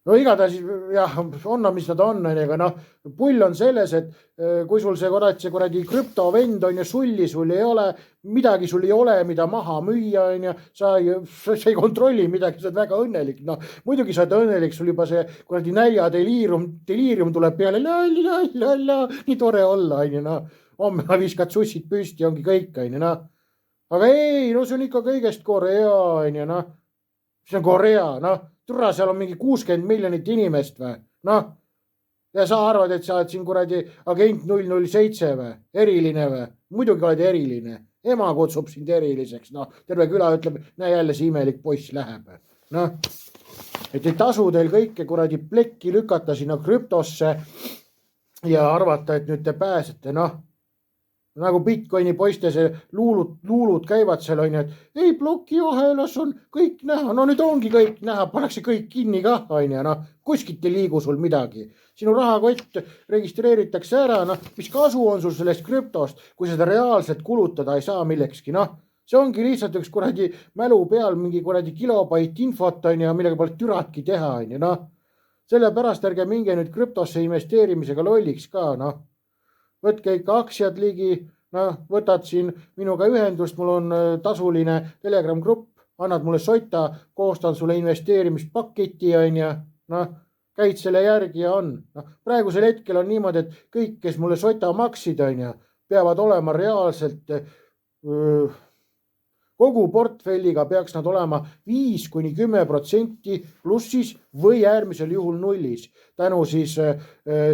no igatahes jah, on, mis nad on, aga noh, pull on selles, et kui sul see kuradi krüptovend on ja sulli sul ei ole, midagi sul ei ole, mida maha müüa on ja sa ei kontrolli midagi, sa oled väga õnnelik. noh, muidugi sa oled õnnelik, sul juba see kuradi nälja deliirium tuleb peale, nii tore olla, on ju, noh, homme viskad sussid püsti, ongi kõik, on ju, noh. aga ei, no see on ikka kõigest Korea, on ju, noh. see on Korea, noh, türa, seal on mingi 60 miljonit inimest või, noh. ja sa arvad, et sa oled siin kuradi agent 007 või, eriline või, muidugi oled eriline, ema kutsub sind eriliseks, noh, terve küla ütleb, näe jälle see imelik poiss läheb, noh. et ei tasu teil kõike kuradi plekki lükata sinna krüptosse ja arvata, et nüüd te pääsete, noh. nagu Bitcoini poiste see luulud käivad seal on ju, et ei, plokiohelas on kõik näha, no nüüd ongi kõik näha, pannakse kõik kinni kah on ju, noh, kuskilt ei liigu sul midagi. sinu rahakott registreeritakse ära, noh, mis kasu on sul sellest krüptost, kui seda reaalselt kulutada ei saa millekski, noh. see ongi lihtsalt üks kuradi mälu peal mingi kuradi kilobait infot on ju, millega pole türatki teha on ju, noh. sellepärast ärge minge nüüd krüptosse investeerimisega lolliks ka, noh. võtke ikka aktsiad ligi, noh, võtad siin minuga ühendust, mul on tasuline Telegram grupp, annad mulle sotta, koostan sulle investeerimispaketi on ju, noh, käid selle järgi ja on. noh, praegusel hetkel on niimoodi, et kõik, kes mulle sota maksid on ju, peavad olema reaalselt kogu portfelliga peaks nad olema 5-10% plussis või äärmisel juhul nullis tänu siis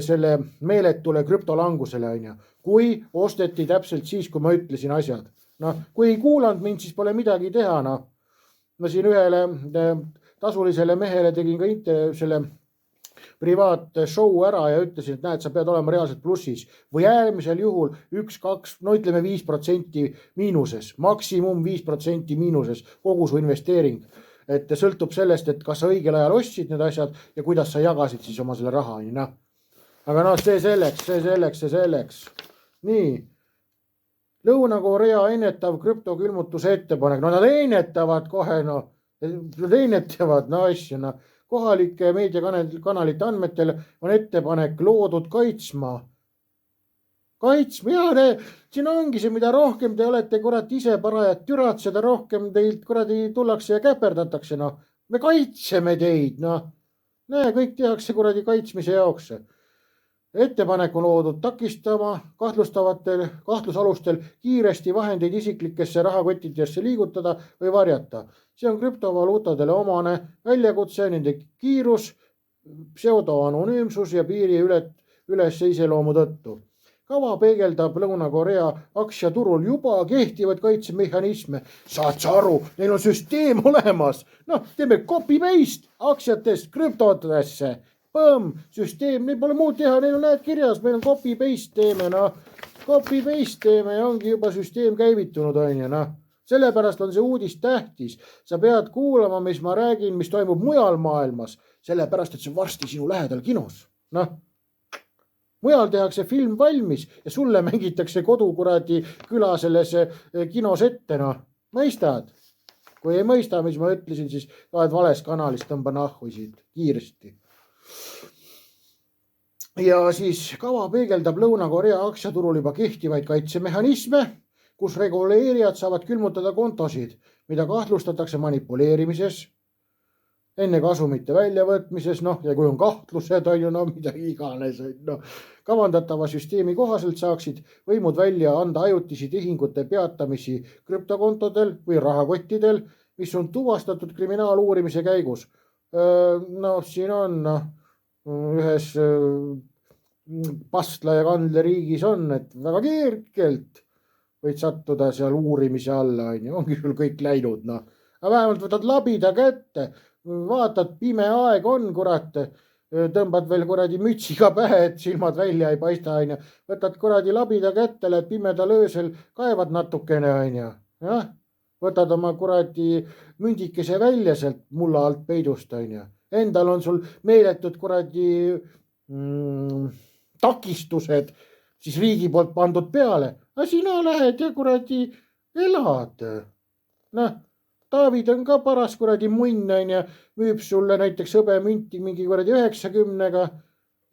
selle meeletule krüptolangusele on ju, kui osteti täpselt siis, kui ma ütlesin asjad. noh, kui ei kuulanud mind, siis pole midagi teha, noh. ma siin ühele tasulisele mehele tegin ka selle privaatshow ära ja ütlesin, et näed, sa pead olema reaalselt plussis või äärmisel juhul 1-2, no ütleme 5% miinuses, maksimum 5% miinuses kogu su investeering. et sõltub sellest, et kas sa õigel ajal ostsid need asjad ja kuidas sa jagasid siis oma selle raha, noh. aga noh, see selleks. nii. Lõuna-Korea ennetav krüptokülmutuse ettepanek. No nad ennetavad kohe, no. Nad ennetavad, no asju, no. Kohalike meediakanalite andmetel on ettepanek loodud kaitsma. Ja siin ongi see, mida rohkem te olete ise parajad türad, seda rohkem teilt tullakse ja käperdatakse, noh. Me kaitseme teid, noh. Näe, kõik tehakse kaitsmise jaoks. Ettepanek on loodud takistama kahtlusalustel kiiresti vahendeid isiklikesse rahakottidesse liigutada või varjata. See on krüptovaluutadele omane väljakutse, nende kiirus, pseudoanonüümsus ja piiri üles iseloomu tõttu. Kava peegeldab Lõuna-Korea aktsiaturul juba kehtivaid kaitsemehhanisme. Saad sa aru, neil on süsteem olemas. Noh, teeme copy-paste aktsiatest krüptotesse. Põmm, süsteem, neil pole muud teha, neil on näed kirjas, meil on copy-paste teeme, noh. Copy-paste teeme ja ongi juba süsteem käivitunud, on ju, noh. Sellepärast on see uudis tähtis. Sa pead kuulama, mis ma räägin, mis toimub mujal maailmas. Sellepärast, et see on varsti sinu lähedal kinos. Noh. Mujal tehakse film valmis ja sulle mängitakse küla selles kinos ette, noh. Mõistad? Kui ei mõista, mis ma ütlesin, siis vahed vales kanalis tõmba nahhu siit kiiresti. Ja siis kava peegeldab Lõuna-Korea aktsiaturul juba kehtivaid kaitsemehhanisme, kus reguleerijad saavad külmutada kontosid, mida kahtlustatakse manipuleerimises, enne kasumite väljavõtmises, noh, ja kui on kahtlused, on ju, no midagi iganes, noh. Kavandatava süsteemi kohaselt saaksid võimud välja anda ajutisi tehingute peatamisi krüptokontodel või rahakottidel, mis on tuvastatud kriminaaluurimise käigus. No siin on, ühes pastla ja kandle riigis on, et väga kergelt võid sattuda seal uurimise alla, ongi sul kõik läinud, noh. Aga vähemalt võtad labida kätte, vaatad, pime aeg on, kurat, tõmbad veel mütsiga pähe, et silmad välja ei paista, on ju. Võtad labida kätte, lähed pimedal öösel, kaevad natukene, on ju. Jah, võtad oma mündikese välja sealt mulla alt peidust, on ju. Endal on sul meeletud takistused siis riigi poolt pandud peale. Aga sina lähed ja elad. Noh, David on ka paras munn, on ja müüb sulle näiteks hõbemünti mingi 90-ga.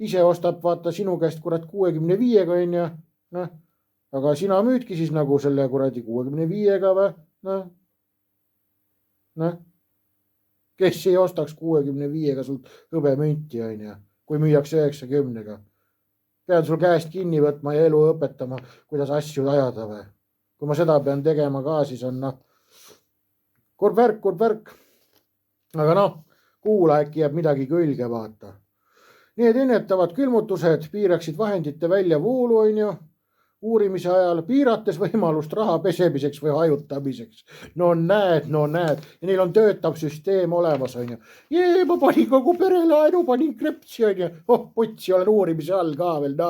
Ise ostab, vaata, sinu käest 65-ga, on ja. Noh, aga sina müüdki siis nagu selle 65-ga või? Noh. Kes ei ostaks 65-ga sult hõbemünti, on ja, kui müüakse 90-ga. Pean sul käest kinni võtma ja elu õpetama, kuidas asju ajada või. Kui ma seda pean tegema ka, siis on kurb värk. Aga noh, kuula, äkki jääb midagi külge, vaata. Need ennetavad külmutused piiraksid vahendite väljavoolu, on ju, uurimise ajal, piirates võimalust raha pesemiseks või hajutamiseks. No näed. Ja neil on töötav süsteem olemas, on ju. Ma panin kogu perelaenu, panin krepsi, on ju. Putsi, olen uurimise all ka veel,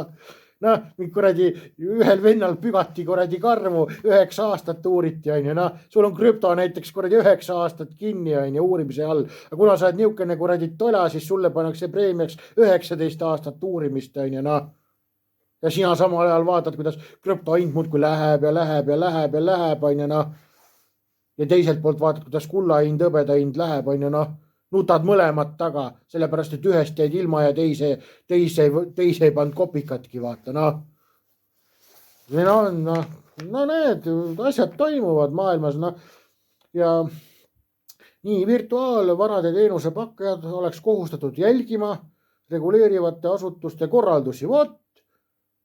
ühel vennal pügati karmu, 9 aastat uuriti, on ju. Sul on krüpto näiteks 9 aastat kinni, on ju, uurimise all. Aga kuna sa oled niukene tola, siis sulle pannakse preemiaks 19 aastat uurimist, on ju, Ja sina samal ajal vaatad, kuidas krüptohind muudkui läheb, on ju, Ja teiselt poolt vaatad, kuidas kullahind, hõbedahind läheb, on ju, Nutad mõlemad taga, sellepärast, et ühest jäid ilma ja teise ei pannud kopikatki, vaata, need asjad toimuvad maailmas, Ja nii virtuaalvarade teenuse pakkajad oleks kohustatud jälgima reguleerivate asutuste korraldusi.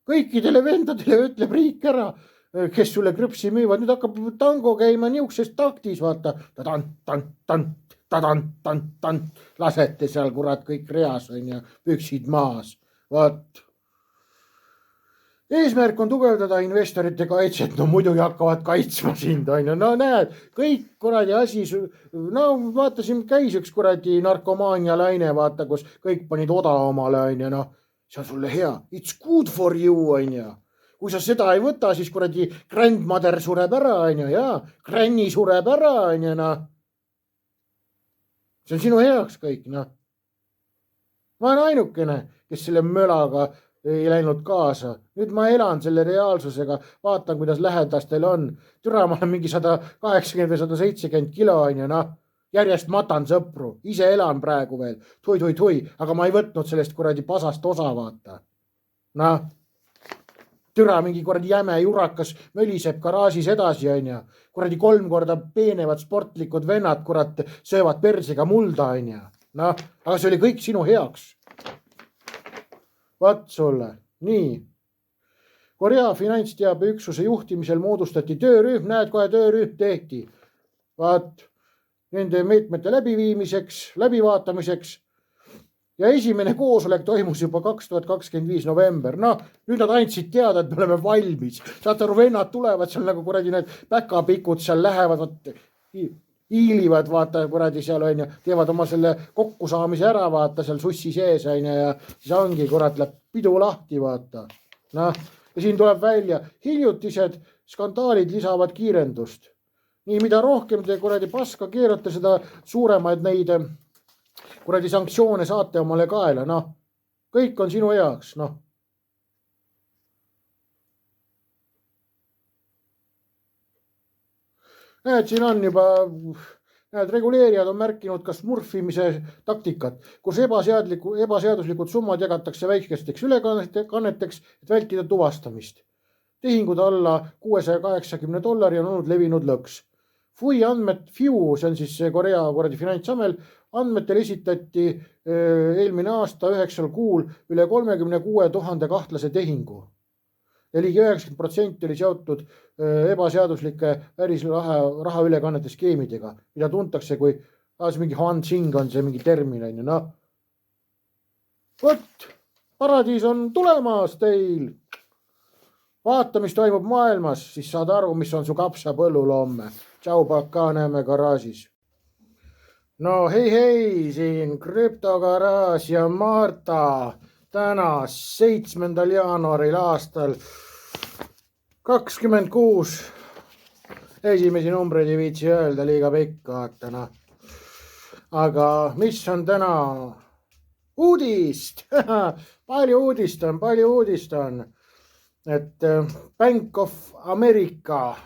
Kõikidele vendadele ütleb riik ära, kes sulle krüpsi müüvad. Nüüd hakkab tango käima niukses taktis, vaata. Lasete seal kõik reas, on ja püksid maas. Eesmärk on tugevdada investorite kaitset. No muidugi hakkavad kaitsma sind, on ju. No näed, kõik asi. Vaata, siin käis üks narkomaania laine, vaata, kus kõik panid odavamale, on ju, See on sulle hea. It's good for you, on ju. Kui sa seda ei võta, siis grandmother sureb ära, on ju, ja granny sureb ära, on ju, See on sinu heaks kõik, Ma olen ainukene, kes selle mölaga ei läinud kaasa. Nüüd ma elan selle reaalsusega, vaatan, kuidas lähedastel on. Türa, ma olen mingi 180 või 170 kilo, on ju, noh. Järjest matan sõpru, ise elan praegu veel, tui, aga ma ei võtnud sellest kuradi pasast osa, vaata. Noh, türa mingi kuradi jäme jurakas möliseb garaažis edasi, on ju. Kuradi 3 korda peenevad sportlikud vennad, kurat, söövad persiga mulda, on ju. Noh, aga see oli kõik sinu heaks. Vaat sulle, nii. Korea finantsteabeüksuse juhtimisel moodustati töörühm, näed, kohe töörühm tehti. Vaat nende meetmete läbivaatamiseks ja esimene koosolek toimus juba 2025 november. Noh, nüüd nad andsid teada, et me oleme valmis. Saate aru, vennad tulevad seal nagu kuradi need päkapikud seal lähevad, hiilivad, vaata kuradi seal on ju, teevad oma selle kokkusaamise ära, vaata seal sussi sees on ju, ja siis ongi kurat, läheb pidu lahti, vaata. Noh, ja siin tuleb välja, hiljutised skandaalid lisavad kiirendust. Nii, mida rohkem te kuradi paska keerate, seda suuremaid neid kuradi sanktsioone saate omale kaela, noh. Kõik on sinu heaks, noh. Näed, siin on juba, reguleerijad on märkinud ka smurfimise taktikat, kus ebaseaduslikud summad jagatakse väikesteks ülekanneteks, et vältida tuvastamist. Tehingud alla $680 on olnud levinud lõks. FUI andmed, FIU, see on siis Korea kuradi finantsamel, andmetel esitati eelmine aasta 9 kuul üle 36 000 kahtlase tehingu. Ja ligi 90% oli seotud ebaseaduslike raha ülekannete skeemidega, mida tuntakse kui mingi Hansing on see mingi termin, noh. Võt, paradiis on tulemas teil. Vaata, mis toimub maailmas, siis saad aru, mis on su kapsa põllul homme. Tšau, pakka, näeme garaažis. No hei, siin krüptogaraaž ja Marta täna 7. jaanuaril aastal 26. Esimesi numbreid ei viitsi öelda, liiga pikk, vaatana. Aga mis on täna? Uudist! Palju uudist on. Et Bank of America,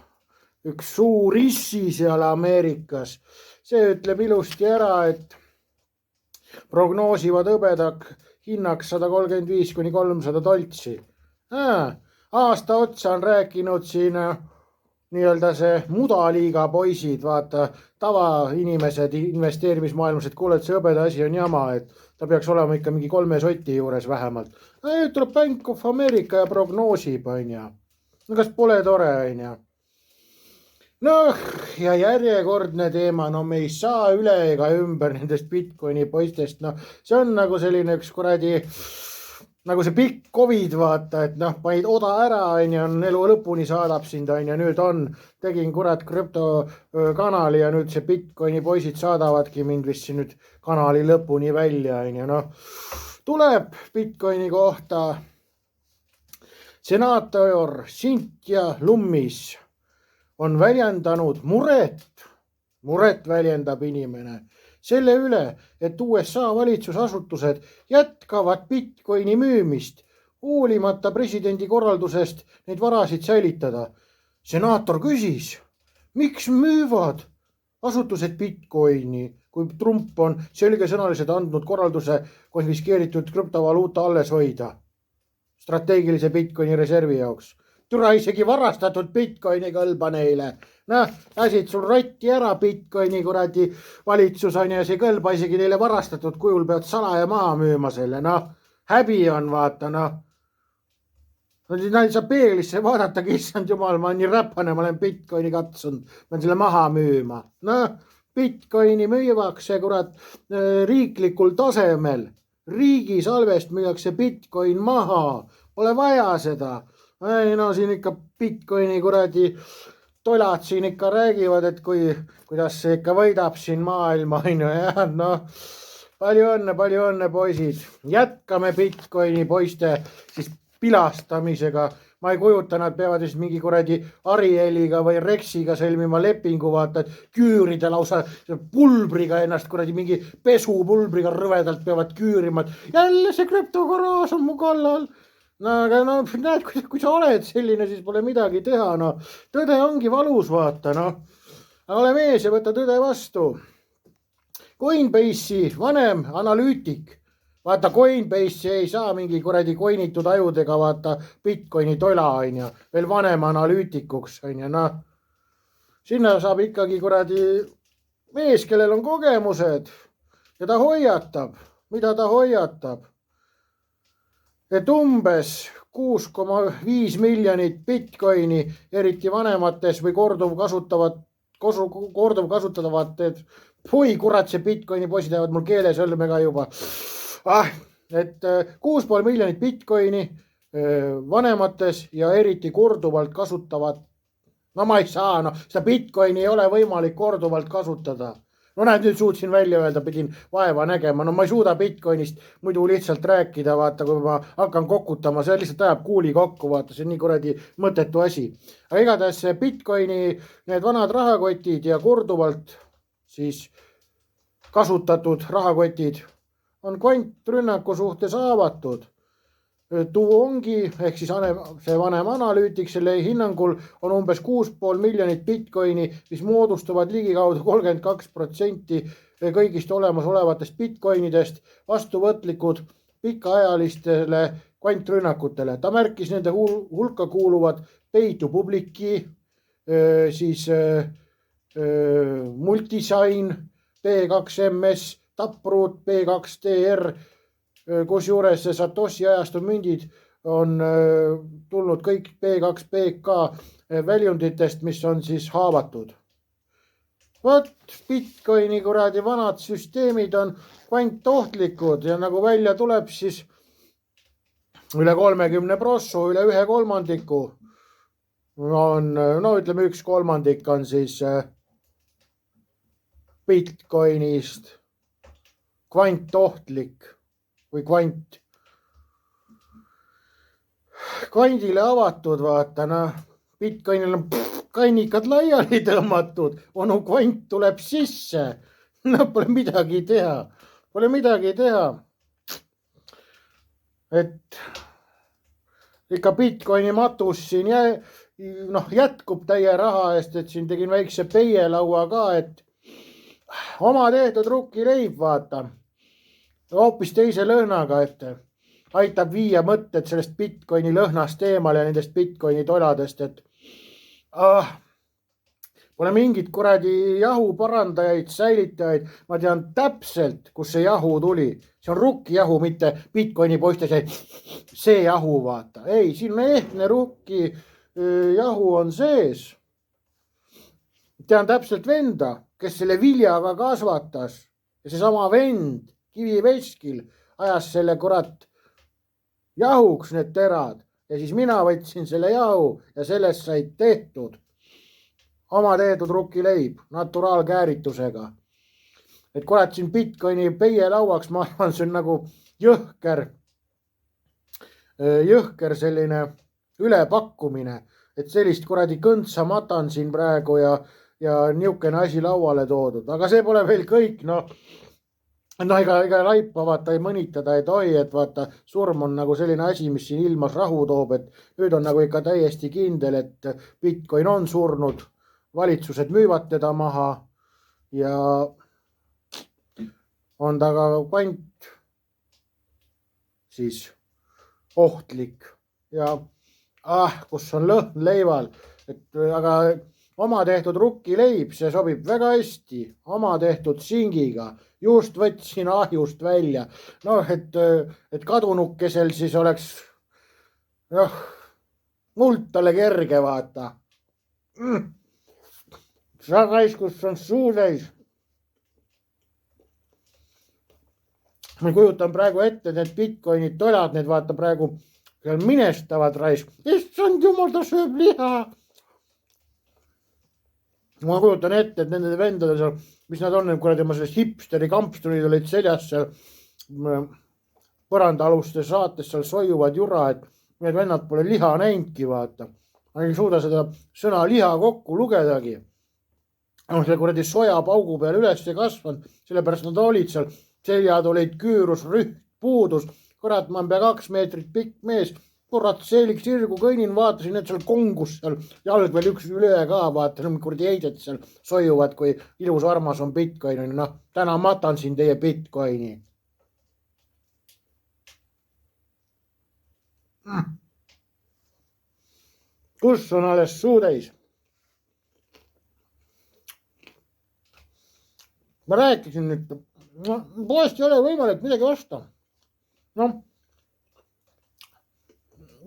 üks suur issi seal Ameerikas, see ütleb ilusti ära, et prognoosivad hõbedak hinnaks $135–300. Aasta otsa on rääkinud siin nii-öelda see mudaliiga poisid, vaata tavainimesed investeerimismaailmas, et kuule, et see hõbeda asi on jama, et ta peaks olema ikka mingi 3 soti juures vähemalt. Nüüd tuleb Bank of America ja prognoosib, on ju. No kas pole tore, on ju? Noh, ja järjekordne teema, no me ei saa üle ega ümber nendest Bitcoini poistest, noh, see on nagu selline üks kuradi, nagu see pikk COVID, vaata, et noh, panid oda ära, on ju, elu lõpuni saadab sind, on ju, nüüd on, tegin kurat krüptokanali ja nüüd see Bitcoini poisid saadavadki mind vist siin nüüd kanali lõpuni välja, on ju, noh. Tuleb Bitcoini kohta senaator Cynthia Lummis on väljendanud muret väljendab inimene selle üle, et USA valitsusasutused jätkavad Bitcoini müümist, hoolimata presidendi korraldusest neid varasid säilitada. Senaator küsis, miks müüvad asutused Bitcoini, kui Trump on selgesõnaliselt andnud korralduse konfiskeeritud krüptovaluuta alles hoida strateegilise Bitcoini reservi jaoks. Türa isegi varastatud Bitcoini kõlba neile. Noh, lasid sul rotti ära Bitcoini kuradi valitsus on ja see kõlba isegi neile varastatud kujul pead salaja maha müüma selle. Noh, häbi on, vaata, noh. Nad ei saa peeglisse vaadata, issand jumal, ma olen nii räpane, ma olen Bitcoini katsunud, ma olen selle maha müüma. Noh, Bitcoini müüvakse kurat riiklikul tasemel. Riigi salvest müüakse Bitcoin maha, pole vaja seda. No siin ikka Bitcoini kuradi tolad siin ikka räägivad, et kuidas see ikka võidab siin maailma, on ju, ja noh, palju õnne, poisid. Jätkame Bitcoini poiste siis pilastamisega. Ma ei kujuta, nad peavad siis mingi kuradi Arieliga või Rexiga sõlmima lepingu, vaata, et küürida lausa pulbriga ennast, kuradi mingi pesupulbriga rõvedalt peavad küürima. Jälle see krüptogaraaž on mu kallal. no aga no näed, kui sa oled selline, siis pole midagi teha, no tõde ongi valus, vaata, noh. aga ole mees ja võta tõde vastu. Coinbase'i vanem analüütik, vaata Coinbase'i ei saa mingi kuradi koinitud ajudega, vaata Bitcoini tola on ju, veel vanem analüütikuks on ju, noh. Sinna saab ikkagi kuradi mees, kellel on kogemused ja ta hoiatab, mida ta hoiatab, et umbes 6,5 miljonit Bitcoini, eriti vanemates või korduvkasutatavad, oi kurat, see Bitcoini poisid jäävad mul keelesõlmega juba. Et 6,5 miljonit Bitcoini vanemates ja eriti korduvalt kasutavad. No ma ei saa, no seda Bitcoini ei ole võimalik korduvalt kasutada. No näed, nüüd suutsin välja öelda, pidin vaeva nägema. No ma ei suuda Bitcoinist muidu lihtsalt rääkida, vaata, kui ma hakkan kokutama, see lihtsalt ajab kuuli kokku, vaata, see on nii kuradi mõttetu asi. Aga igatahes Bitcoini need vanad rahakotid ja korduvalt siis kasutatud rahakotid on kvantrünnaku suhtes haavatud. Tuongi ehk siis see vanem analüütik, selle hinnangul on umbes 6,5 miljonit Bitcoini, mis moodustavad ligikaudu 32% kõigist olemasolevatest Bitcoinidest vastuvõtlikud pikaajalistele kvantrünnakutele. Ta märkis nende hulka kuuluvad Pay2Publici, siis Multisign, P2MS, Taproot, P2TR, kusjuures Satoshi ajastu mündid on tulnud kõik P2PK väljunditest, mis on siis haavatud. Vot Bitcoini kuradi vanad süsteemid on kvantohtlikud ja nagu välja tuleb, siis üle 30 prossu, üle 1/3 on, no ütleme 1/3 on siis Bitcoinist kvantohtlik või kvandile avatud, vaata, noh, Bitcoinil on kannikad laiali tõmmatud, onu kvant tuleb sisse. No pole midagi teha, et ikka Bitcoini matus siin jätkub täie raha eest, et siin tegin väikse peielaua ka, et oma tehtud rukkileib, vaata. Hoopis teise lõhnaga, et aitab viia mõtted sellest Bitcoini lõhnast eemale ja nendest Bitcoini toladest, et pole mingit kuradi jahu parandajaid, säilitajaid. Ma tean täpselt, kus see jahu tuli. See on rukkijahu, mitte Bitcoini poiste see jahu, vaata. Ei, siin on ehtne rukki jahu on sees. Tean täpselt venda, kes selle viljaga kasvatas ja seesama vend Kiviveskil ajas selle kurat jahuks need terad ja siis mina võtsin selle jahu ja sellest said tehtud oma tehtud rukkileib naturaalkääritusega. Et kurat siin Bitcoini peielauaks, ma arvan, see on nagu jõhker selline ülepakkumine, et sellist kuradi kõntsa matan siin praegu ja niukene asi lauale toodud, aga see pole veel kõik, ega laipa vaata ei mõnitada ei tohi, et vaata surm on nagu selline asi, mis siin ilmas rahu toob, et nüüd on nagu ikka täiesti kindel, et Bitcoin on surnud, valitsused müüvad teda maha ja on ta ka kvant siis ohtlik ja kus on lõhn leival, et aga oma tehtud rukkileib, see sobib väga hästi, oma tehtud singiga. Just võtsin ahjust välja. Et kadunukesel siis oleks muld talle kerge, vaata. Sa raiskus on suu täis. Ma kujutan praegu ette, need Bitcoinid tolad, need vaata praegu minestavad raisk. Issand jumal, ta sööb liha. Ma kujutan ette, et nende vendade seal, mis nad on, kuradi oma sellest hipsteri kampstunid olid seljas seal põrandaaluste saates seal soiuvad jura, et need vennad pole liha näinudki, vaata. Ma ei suuda seda sõna liha kokku lugedagi. See kuradi sojapaugu peal üles kasvanud, sellepärast nad olid seal, seljad olid küürus, rüht, puudus. Kurat, ma olen pea 2 meetrit pikk mees, kurat, seelik sirgu kõnnin, vaatasin, et seal kongus seal jalg veel üks üle ka, vaatan, kuradi heided seal soiuvad, kui ilus armas on Bitcoin. Noh, täna matan siin teie Bitcoini. Kus on alles suutäis? Ma rääkisin nüüd, no, poest ei ole võimalik midagi osta. Noh,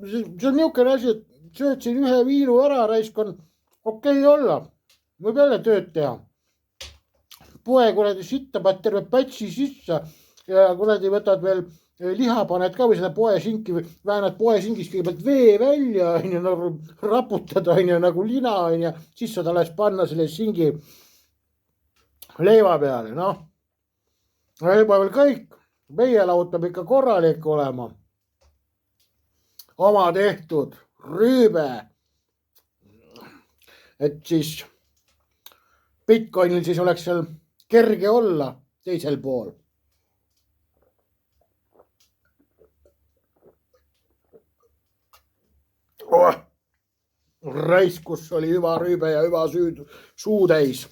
see on niisugune asi, et söötsin ühe viilu ära, raisk on okei olla. Võib jälle tööd teha. Poe kuradi sittavad terve pätsi sisse ja kuradi võtad veel liha, paned ka või seda poesinki, väänad poesingist kõigepealt vee välja, nagu raputad nagu lina, siis saad alles panna selle singi leiva peale, noh. Juba veel kõik, peielaud peab ikka korralik olema. Oma tehtud rüübe. Et siis Bitcoinil siis oleks seal kerge olla teisel pool. Raiskus oli hüva rüübe ja hüva suutäis.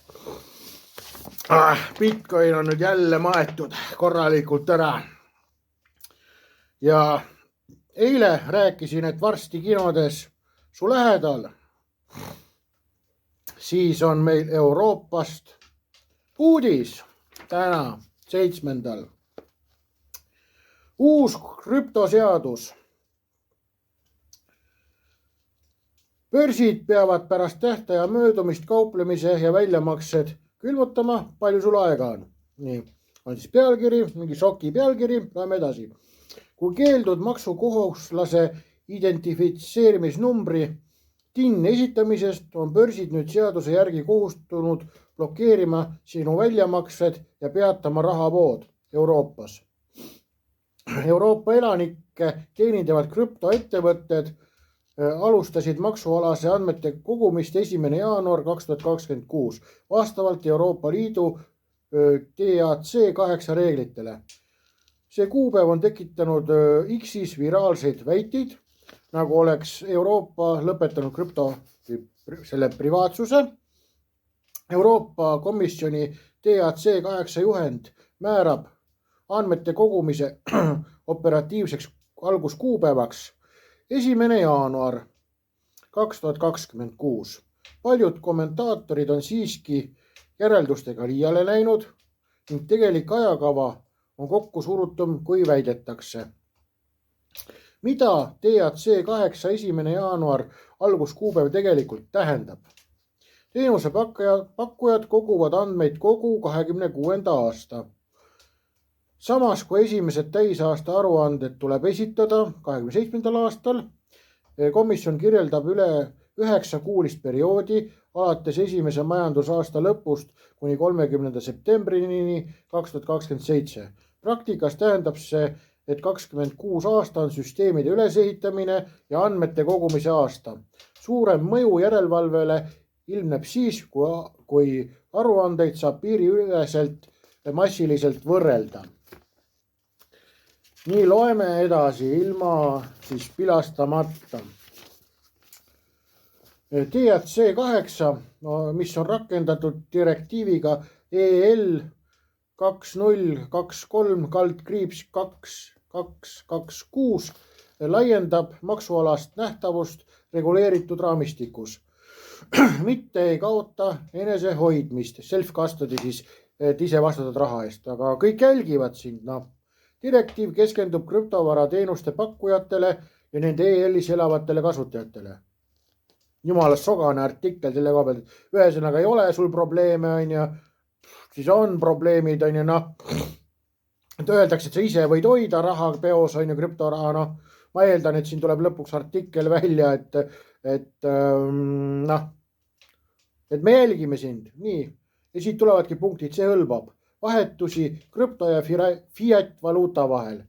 Bitcoin on nüüd jälle maetud korralikult ära. Ja eile rääkisin, et varsti kinodes su lähedal. Siis on meil Euroopast uudis täna 7. Uus krüptoseadus. Börsid peavad pärast tähtaja möödumist kauplemise ja väljamaksed külmutama. Palju sul aega on? Nii, on siis pealkiri, mingi šoki pealkiri, läheme edasi. Kui keeldud maksukohuslase identifitseerimisnumbri TIN esitamisest, on börsid nüüd seaduse järgi kohustunud blokeerima sinu väljamaksed ja peatama rahavood Euroopas. Euroopa elanikke teenindavad krüptoettevõtted alustasid maksualase andmete kogumist 1. jaanuar 2026 vastavalt Euroopa Liidu DAC 8 reeglitele. See kuupäev on tekitanud X-is viraalseid väiteid, nagu oleks Euroopa lõpetanud krüpto selle privaatsuse. Euroopa Komisjoni DAC 8 juhend määrab andmete kogumise operatiivseks alguskuupäevaks 1. jaanuar 2026. Paljud kommentaatorid on siiski järeldustega liiale läinud ning tegelik ajakava on kokku surutum, kui väidetakse. Mida DAC 8 1. jaanuar alguskuupäev tegelikult tähendab? Teenuse pakkujad koguvad andmeid kogu 26. aasta. Samas kui esimesed täisaasta aruanded tuleb esitada 27. aastal, komisjon kirjeldab üle 9-kuulist perioodi alates esimese majandusaasta lõpust kuni 30. septembrini 2027. Praktikas tähendab see, et 26 aasta on süsteemide ülesehitamine ja andmete kogumise aasta. Suurem mõju järelevalvele ilmneb siis, kui aruandeid saab piiriüleselt massiliselt võrrelda. Nii loeme edasi ilma siis pilastamata. DAC 8, mis on rakendatud direktiiviga EL 2023/2226, laiendab maksualast nähtavust reguleeritud raamistikus. Mitte ei kaota enesehoidmist, self-custody siis, et ise vastutad raha eest, aga kõik jälgivad sind, Direktiiv keskendub krüptovarateenuste pakkujatele ja nende EL-is elavatele kasutajatele. Jumala sogane artikkel selle koha pealt. Ühesõnaga ei ole sul probleeme, siis on probleemid, et öeldakse, et sa ise võid hoida raha peos, krüptoraha, ma eeldan, et siin tuleb lõpuks artikkel välja, et me jälgime sind. Nii, ja siit tulevadki punktid, see hõlbab vahetusi krüpto ja fiat valuuta vahel.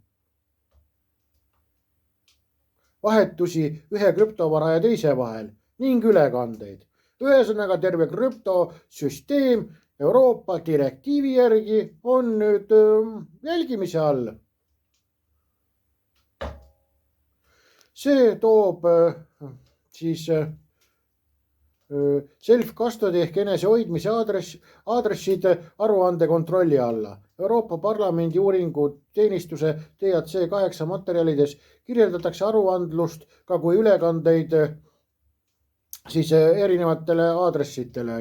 Vahetusi ühe krüptovara ja teise vahel ning ülekandeid. Ühesõnaga terve krüptosüsteem Euroopa direktiivi järgi on nüüd jälgimise all. see toob siis self-custody ehk enesehoidmise aadressid aruande kontrolli alla. Euroopa Parlamendi uuringuteenistuse DAC8 materjalides kirjeldatakse aruandlust ka kui ülekandeid siis erinevatele aadressitele.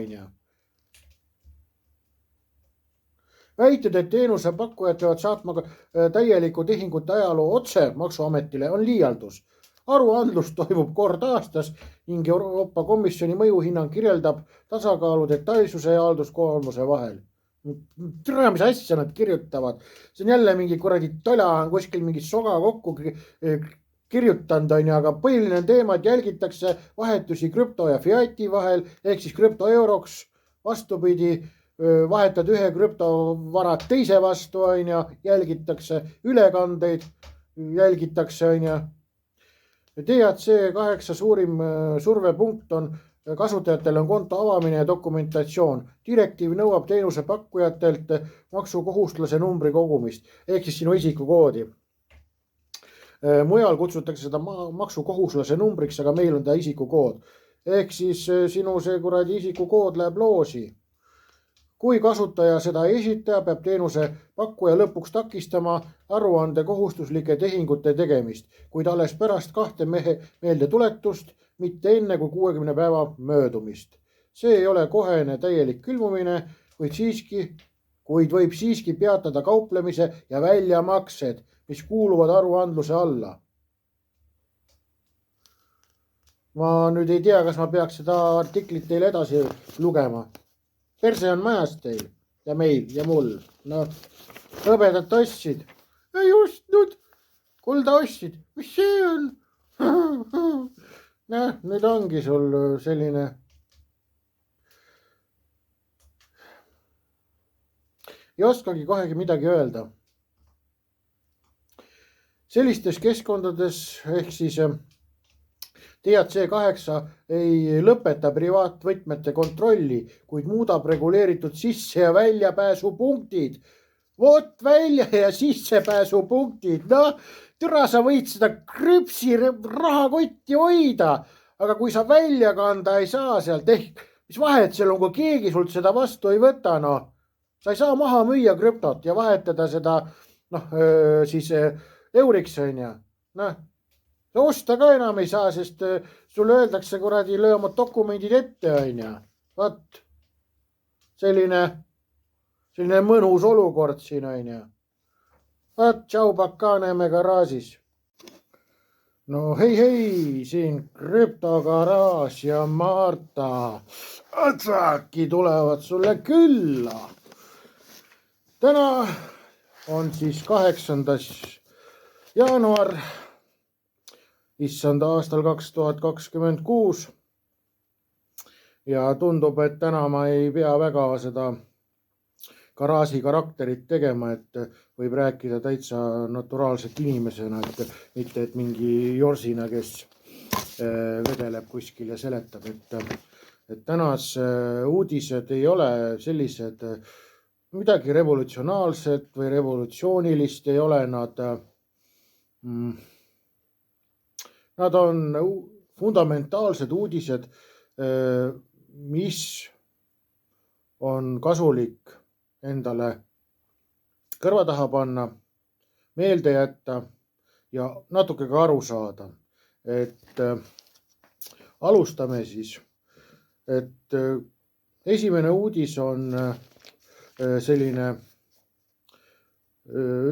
Väited, et teenuse pakkujad peavad saatma täieliku tehingute ajaloo otse Maksuametile, on liialdus. Aruandlus toimub kord aastas ning Euroopa Komisjoni mõjuhinnang kirjeldab tasakaalu detailsuse ja halduskoormuse vahel. Tere, mis asja nad kirjutavad? See on jälle mingi kuradi tola, on kuskil mingi soga kokku kirjutanud, aga põhiline teema, et jälgitakse vahetusi krüpto ja fiati vahel ehk siis krüptoeuroks vastupidi. Vahetad ühe krüptovarad teise vastu, jälgitakse ülekandeid, jälgitakse. DAC8 suurim survepunkt on kasutajatel on konto avamine ja dokumentatsioon. Direktiiv nõuab teenuse pakkujatelt maksukohustlase numbri kogumist ehk siis sinu isikukoodi. Mujal kutsutakse seda maksukohuslase numbriks, aga meil on ta isikukood. Ehk siis sinu see kuradi isikukood läheb loosi. Kui kasutaja seda ei esita, peab teenuse pakkuja lõpuks takistama aruande kohustuslike tehingute tegemist, kuid alles pärast 2 meelde tuletust, mitte enne kui 60 päeva möödumist. See ei ole kohene täielik külmumine, kuid võib siiski peatada kauplemise ja väljamaksed, mis kuuluvad aruandluse alla. Ma nüüd ei tea, kas ma peaks seda artiklit teile edasi lugema. Perse on majas teil ja meil ja mul. No, hõbedat ostsid. Ei ostnud. Kulda ostsid. Mis see on? Näh, nüüd ongi sul selline ei oskagi kohegi midagi öelda. Sellistes keskkondades ehk siis DAC8 ei lõpeta privaatvõtmete kontrolli, kuid muudab reguleeritud sisse- ja väljapääsupunktid. Vot välja ja sissepääsupunktid. No, türa sa võid seda krüpsi rahakotti hoida, aga kui sa välja kanda ei saa sealt, ehk mis vahet seal on, kui keegi sult seda vastu ei võta, no. Sa ei saa maha müüa krüptot ja vahetada seda, siis euriks, noh. Osta ka enam ei saa, sest sulle öeldakse, kuradi, löö oma dokumendid ette, Vat, selline mõnus olukord siin, Vat, tšau, pakka, näeme garaažis. No hei, siin krüptogaraaž ja Marta Atsaki tulevad sulle külla. Täna on siis 8. jaanuar. Issanda aastal 2026 ja tundub, et täna ma ei pea väga seda garaaži karakterit tegema, et võib rääkida täitsa naturaalselt inimesena, et mitte, et mingi jorsina, kes vedeleb kuskil ja seletab, et tänas uudised ei ole sellised midagi revolutsionaalset või revolutsioonilist, ei ole Nad on fundamentaalsed uudised, mis on kasulik endale kõrva taha panna, meelde jätta ja natuke ka aru saada. Et alustame siis, et esimene uudis on selline,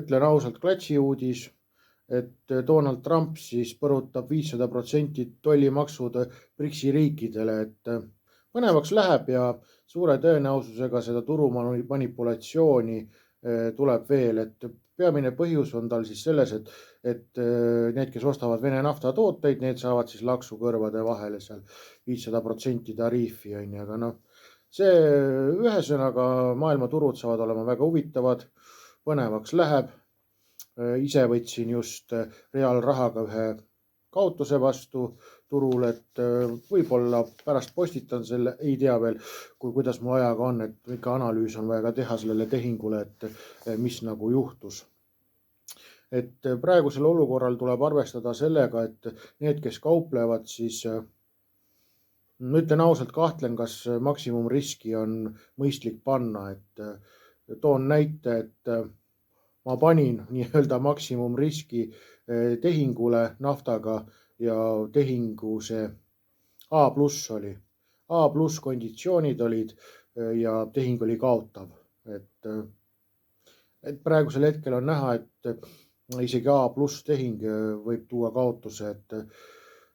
ütlen ausalt, klatši uudis, et Donald Trump siis põrutab 500% tollimaksud BRICS-i riikidele, et põnevaks läheb ja suure tõenäosusega seda turumanipulatsiooni tuleb veel, et peamine põhjus on tal siis selles, et need, kes ostavad Vene naftatooteid, need saavad siis laksu kõrvade vahele seal 500% tariifi, aga noh, see ühesõnaga maailmaturud saavad olema väga huvitavad, põnevaks läheb. Ise võtsin just reaalrahaga ühe kaotuse vastu turul, et võib-olla pärast postitan selle, ei tea veel, kuidas mu ajaga on, et ikka analüüs on vaja ka teha sellele tehingule, et mis nagu juhtus. et praegusel olukorral tuleb arvestada sellega, et need, kes kauplevad, siis ma ütlen ausalt, kahtlen, kas maksimumriski on mõistlik panna, et toon näite, et ma panin nii-öelda maksimumriski tehingule naftaga ja tehingu see A+ oli. A+ konditsioonid olid ja tehing oli kaotav. Et praegusel hetkel on näha, et isegi A+ tehing võib tuua kaotuse,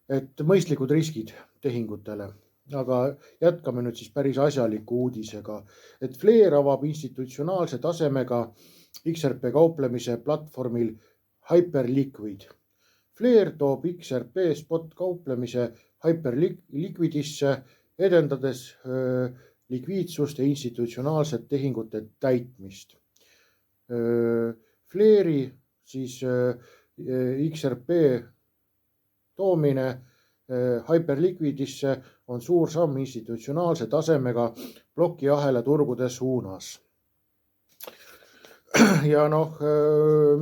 et mõistlikud riskid tehingutele. Aga jätkame nüüd siis päris asjaliku uudisega, et Flair avab institutsionaalse tasemega XRP kauplemise platvormil Hyperliquid. Flair toob XRP spot kauplemise Hyperliquidisse, edendades likviidsust ja institutsionaalset tehingute täitmist. Flairi siis XRP toomine Hyperliquidisse on suur samm institutsionaalse tasemega plokiahela turgude suunas. Ja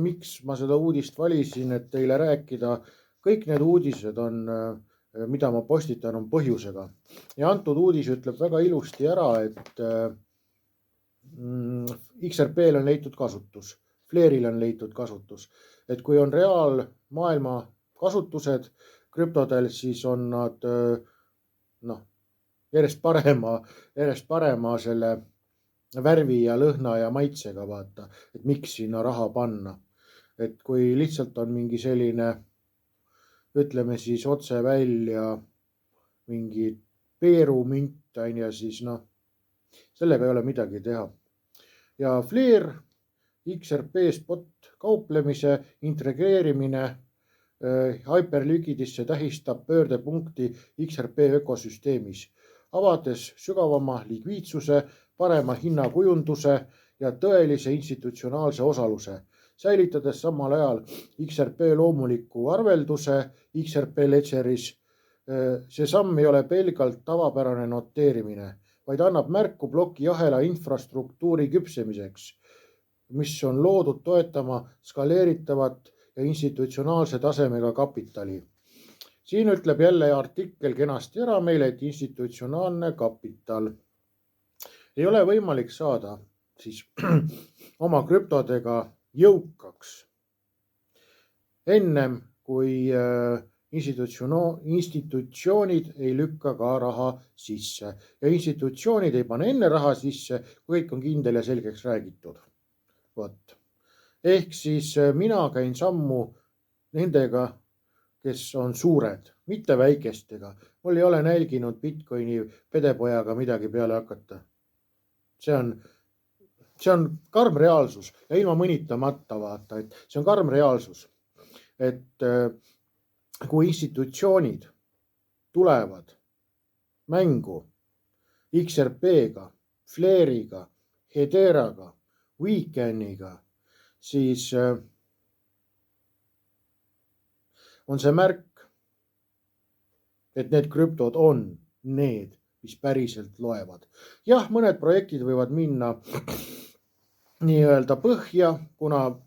miks ma seda uudist valisin, et teile rääkida? Kõik need uudised on, mida ma postitan, on põhjusega. Ja antud uudis ütleb väga ilusti ära, et XRP-l on leitud kasutus, Flairil on leitud kasutus. Et kui on reaalmaailma kasutused krüptodel, siis on nad järjest parema selle värvi ja lõhna ja maitsega, vaata, et miks sinna raha panna. Et kui lihtsalt on mingi selline, ütleme siis otse välja mingi peerumünt, siis sellega ei ole midagi teha. Ja Flair XRP spot kauplemise integreerimine Hyperliquidisse tähistab pöördepunkti XRP ökosüsteemis, avades sügavama likviidsuse, parema hinnakujunduse ja tõelise institutsionaalse osaluse, säilitades samal ajal XRP loomuliku arvelduse XRP Ledgeris. See samm ei ole pelgalt tavapärane noteerimine, vaid annab märku plokiahela infrastruktuuri küpsemiseks, mis on loodud toetama skaleeritavat ja institutsionaalse tasemega kapitali. Siin ütleb jälle artikkel kenasti ära meile, et institutsionaalne kapital ei ole võimalik saada siis oma krüptodega jõukaks ennem, kui institutsioonid ei lükka ka raha sisse. Ja institutsioonid ei pane enne raha sisse, kui kõik on kindel ja selgeks räägitud. Vot. Ehk siis mina käin sammu nendega, kes on suured, mitte väikestega. Mul ei ole nälginud Bitcoini pedepojaga midagi peale hakata. See on karm reaalsus ja ilma mõnitamata, vaata, et see on karm reaalsus. Et kui institutsioonid tulevad mängu XRP-ga, Flairiga, Hederaga, Weekeniga, siis on see märk, et need krüptod on need, mis päriselt loevad. Jah, mõned projektid võivad minna nii-öelda põhja, kuna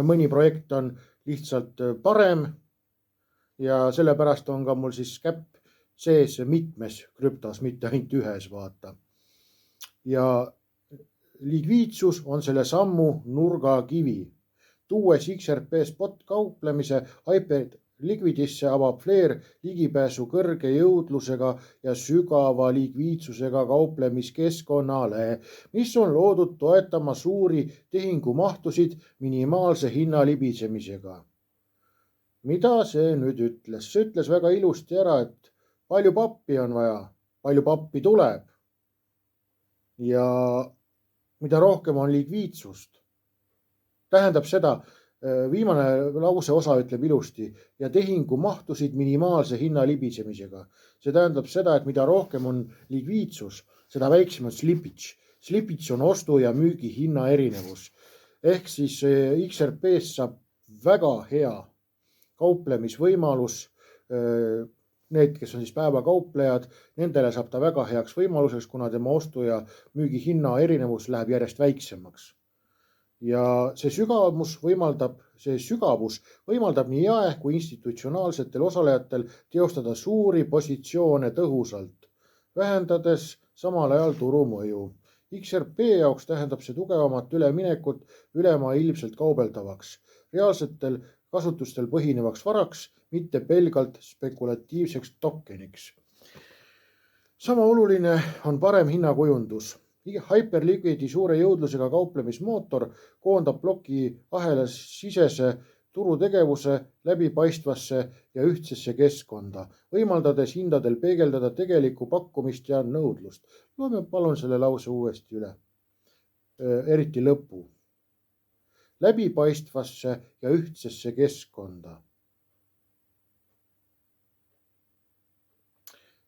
mõni projekt on lihtsalt parem ja sellepärast on ka mul siis käpp sees mitmes krüptos, mitte ainult ühes, vaata. Ja likviidsus on selle sammu nurgakivi. Tuues XRP spot kauplemise Hyperliquidisse avab Flair ligipääsu kõrge jõudlusega ja sügava likviidsusega kauplemiskeskkonnale, mis on loodud toetama suuri tehingumahtusid minimaalse hinna libisemisega. Mida see nüüd ütles? See ütles väga ilusti ära, et palju pappi on vaja, palju pappi tuleb. Ja mida rohkem on likviidsust. Tähendab seda, viimane lause osa ütleb ilusti, ja tehingumahtusid minimaalse hinna libisemisega. See tähendab seda, et mida rohkem on likviidsus, seda väiksem on slippage. Slippage on ostu ja müügi hinna erinevus. Ehk siis XRP-s saab väga hea kauplemisvõimalus. Need, kes on siis päevakauplejad, nendele saab ta väga heaks võimaluseks, kuna tema ostu ja müügi hinna erinevus läheb järjest väiksemaks. ja see sügavus võimaldab nii jae kui institutsionaalsetel osalejatel teostada suuri positsioone tõhusalt, vähendades samal ajal turu mõju. XRP jaoks tähendab see tugevamat üleminekut ülemaailmselt kaubeldavaks, reaalsetel kasutustel põhinevaks varaks, mitte pelgalt spekulatiivseks tokeniks. Sama oluline on parem hinnakujundus. Hyperliquidi suure jõudlusega kauplemismootor koondab ploki ahelas sisese turutegevuse läbipaistvasse ja ühtsesse keskkonda, võimaldades hindadel peegeldada tegelikku pakkumist ja nõudlust. Loeme palun selle lause uuesti üle, eriti lõpu. Läbipaistvasse ja ühtsesse keskkonda.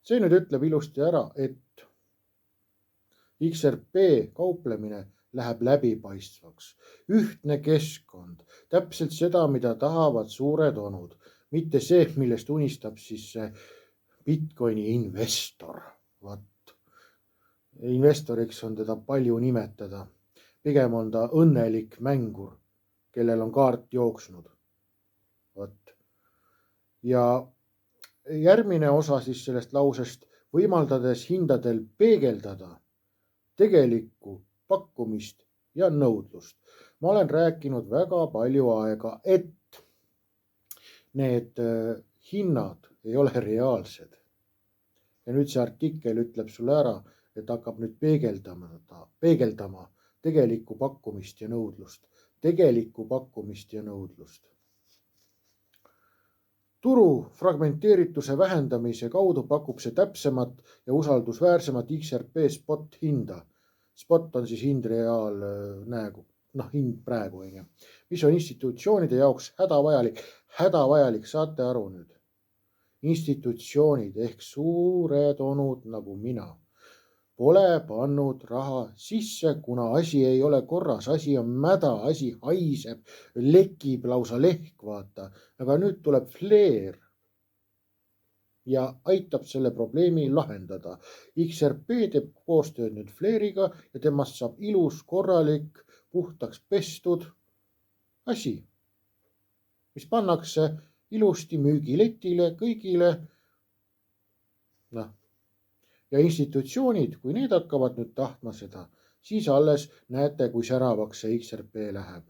See nüüd ütleb ilusti ära, et XRP kauplemine läheb läbipaistvaks. Ühtne keskkond, täpselt seda, mida tahavad suured onud, mitte see, millest unistab siis see Bitcoini investor. Investoriks on teda palju nimetada. Pigem on ta õnnelik mängur, kellel on kaart jooksnud. Ja järgmine osa siis sellest lausest, võimaldades hindadel peegeldada tegelikku pakkumist ja nõudlust. Ma olen rääkinud väga palju aega, et need hinnad ei ole reaalsed. Ja nüüd see artikkel ütleb sulle ära, et hakkab nüüd peegeldama tegelikku pakkumist ja nõudlust. Tegelikku pakkumist ja nõudlust. Turu fragmenteerituse vähendamise kaudu pakub see täpsemat ja usaldusväärsemat XRP spot hinda. Spot on siis hind reaalnäegu, hind praegu, mis on institutsioonide jaoks hädavajalik, saate aru nüüd. Institutsioonid ehk suured onud nagu mina pole pannud raha sisse, kuna asi ei ole korras, asi on mäda, asi haiseb, lekib lausa lehk, vaata. Aga nüüd tuleb Flair ja aitab selle probleemi lahendada. XRP teeb koostööd nüüd Flairiga ja temast saab ilus, korralik, puhtaks pestud asi, mis pannakse ilusti müügiletile kõigile. Ja institutsioonid, kui need hakkavad nüüd tahtma seda, siis alles näete, kui säravaks see XRP läheb.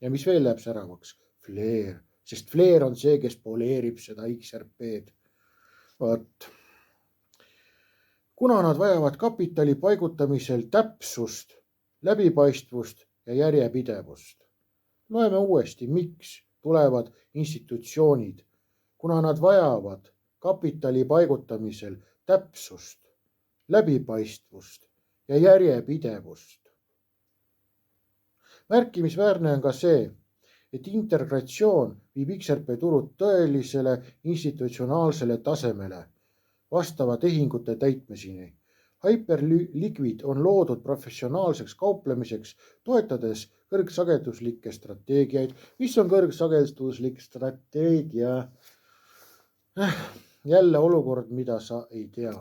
Ja mis veel läheb säravaks? Flair, sest Flair on see, kes poleerib seda XRP-d. Kuna nad vajavad kapitali paigutamisel täpsust, läbipaistvust ja järjepidevust. Loeme uuesti, miks tulevad institutsioonid, kuna nad vajavad kapitali paigutamisel täpsust, läbipaistvust ja järjepidevust. Märkimisväärne on ka see, et integratsioon viib XRP turud tõelisele institutsionaalsele tasemele, vastava tehingute täitmiseni. Hyperliquid on loodud professionaalseks kauplemiseks, toetades kõrgsageduslikke strateegiaid. Mis on kõrgsageduslik strateegia? Jälle olukord, mida sa ei tea.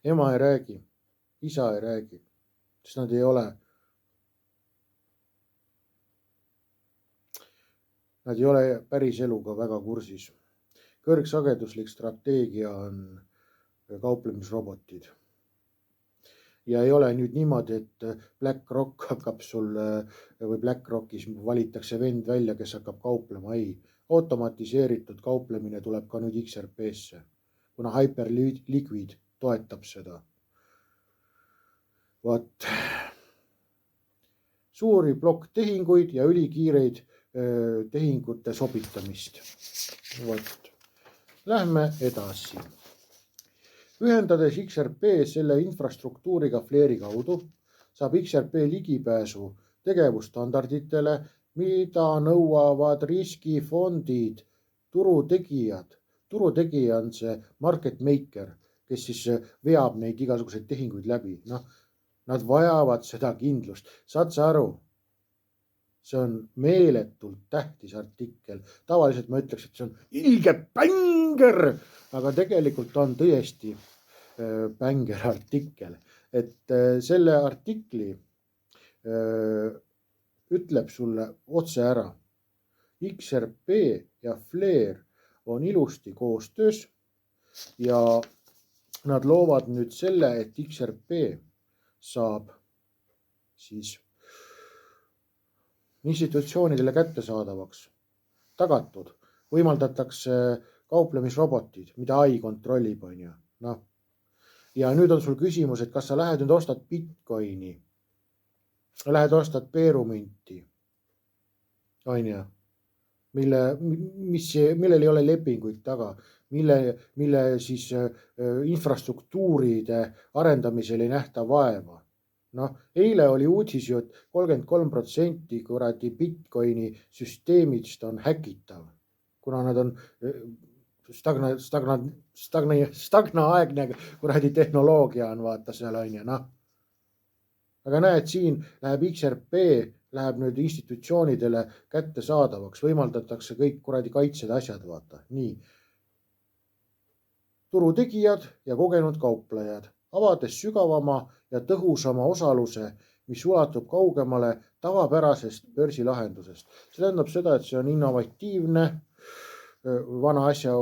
Ema ei räägi, isa ei räägi, sest nad ei ole päris eluga väga kursis. Kõrgsageduslik strateegia on kauplemisrobotid. Ja ei ole nüüd niimoodi, et BlackRock hakkab või BlackRockis valitakse vend välja, kes hakkab kauplema. Ei, automatiseeritud kauplemine tuleb ka nüüd XRP-sse, kuna Hyperliquid toetab seda. Suuri plokktehinguid ja ülikiireid tehingute sobitamist. Lähme edasi. Ühendades XRP selle infrastruktuuriga Flairi kaudu, saab XRP ligipääsu tegevusstandarditele, mida nõuavad riskifondid, turutegijad. Turutegija on see market maker, kes siis veab neid igasuguseid tehinguid läbi. Nad vajavad seda kindlust. Saad sa aru? See on meeletult tähtis artikkel. Tavaliselt ma ütleks, et see on ilge bänger, aga tegelikult on tõesti bänger artikkel. Et selle artikli ütleb sulle otse ära. XRP ja Flare on ilusti koostöös ja nad loovad nüüd selle, et XRP saab siis institutsioonidele kättesaadavaks, tagatud, võimaldatakse kauplemisrobotid, mida AI kontrollib, on ju. Noh. Ja nüüd on sul küsimus, et kas sa lähed nüüd ostad Bitcoini, lähed ostad Peeruminti, on ju, millel ei ole lepinguid taga, mille siis infrastruktuuride arendamisel ei nähta vaeva. Noh, eile oli uudis ju, et 33% kuradi Bitcoini süsteemist on häkitav, kuna nad on stagnaaegne kuradi tehnoloogia on vaata seal on ju, noh. Aga näed, siin läheb XRP, läheb nüüd institutsioonidele kättesaadavaks, võimaldatakse kõik kuradi kaitsed asjad, vaata, nii. Turutegijad ja kogenud kauplejad, avades sügavama ja tõhusama osaluse, mis ulatub kaugemale tavapärasest börsilahendusest. See tähendab seda, et see on innovatiivne, vana asja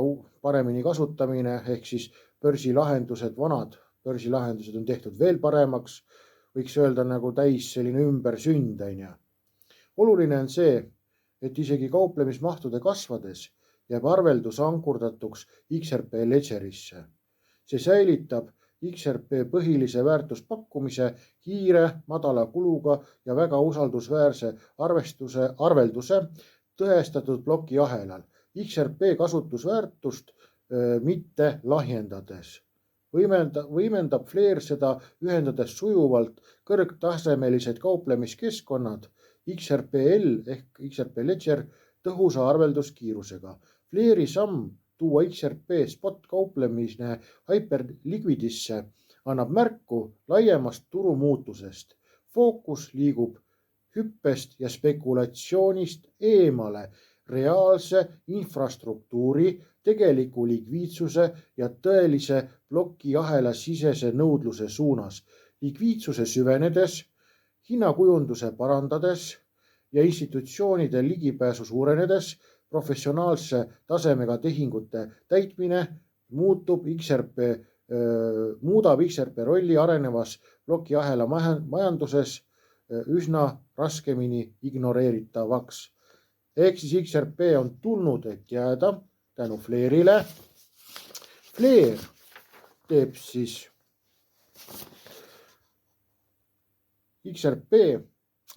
paremini kasutamine, ehk siis börsilahendused, vanad börsilahendused on tehtud veel paremaks, võiks öelda nagu täis selline ümbersünd, on ju. Oluline on see, et isegi kauplemismahtude kasvades jääb arveldus ankurdatuks XRP Ledgerisse. See säilitab XRP põhilise väärtuspakkumise kiire, madala kuluga ja väga usaldusväärse arvelduse tõestatud plokiahelal. XRP kasutusväärtust mitte lahjendades. Võimendab Flare seda ühendades sujuvalt kõrgtasemelised kauplemiskeskkonnad XRPL ehk XRP Ledger tõhusa arvelduskiirusega. Flare'i samm tuua XRP spot kauplemisne hyperliquidisse annab märku laiemast turumuutusest. Fookus liigub hüppest ja spekulatsioonist eemale reaalse infrastruktuuri, tegeliku likviidsuse ja tõelise plokiahela sisese nõudluse suunas. Likviidsuse süvenedes, hinnakujunduse parandades ja institutsioonide ligipääsu suurenedes professionaalse tasemega tehingute täitmine muudab XRP rolli arenevas plokiahela majanduses üsna raskemini ignoreeritavaks. Ehk siis XRP on tulnud, et jääda tänu Flare'ile. Flare teeb siis XRP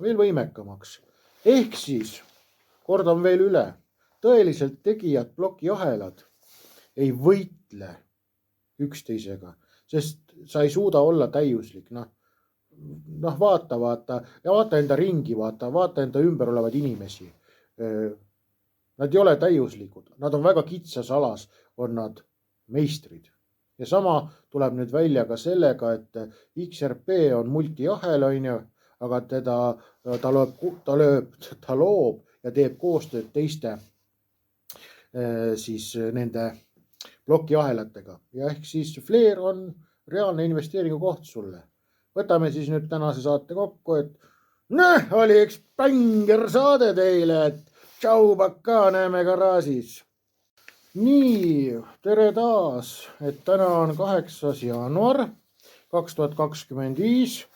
veel võimekamaks. Ehk siis, kordan veel üle, tõeliselt tegijad plokiahelad ei võitle üksteisega, sest sa ei suuda olla täiuslik. Noh, vaata ja vaata enda ringi, vaata enda ümber olevaid inimesi. Nad ei ole täiuslikud, nad on väga kitsas alas, on nad meistrid. Ja sama tuleb nüüd välja ka sellega, et XRP on multiahel, on ju, aga ta loob ja teeb koostööd teiste siis nende plokiahelatega. Ja ehk siis Flare on reaalne investeeringu koht sulle. Võtame siis nüüd tänase saate kokku, et oli üks pänger saade teile, et tšau, pakka, näeme garaažis. Nii, tere taas, et täna on 8. jaanuar 2025.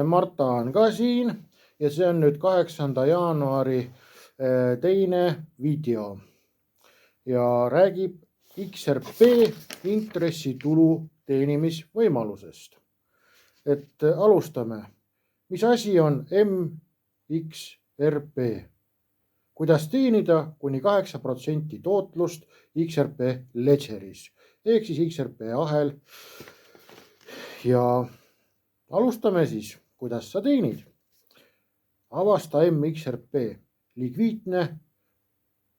Marta on ka siin ja see on nüüd 8. jaanuari teine video ja räägib XRP intressitulu teenimisvõimalusest. Et alustame. Mis asi on MXRP? Kuidas teenida kuni 8% tootlust XRP Ledgeris ehk siis XRP ahel. Ja alustame siis, kuidas sa teenid. Avasta MXRP, likviidne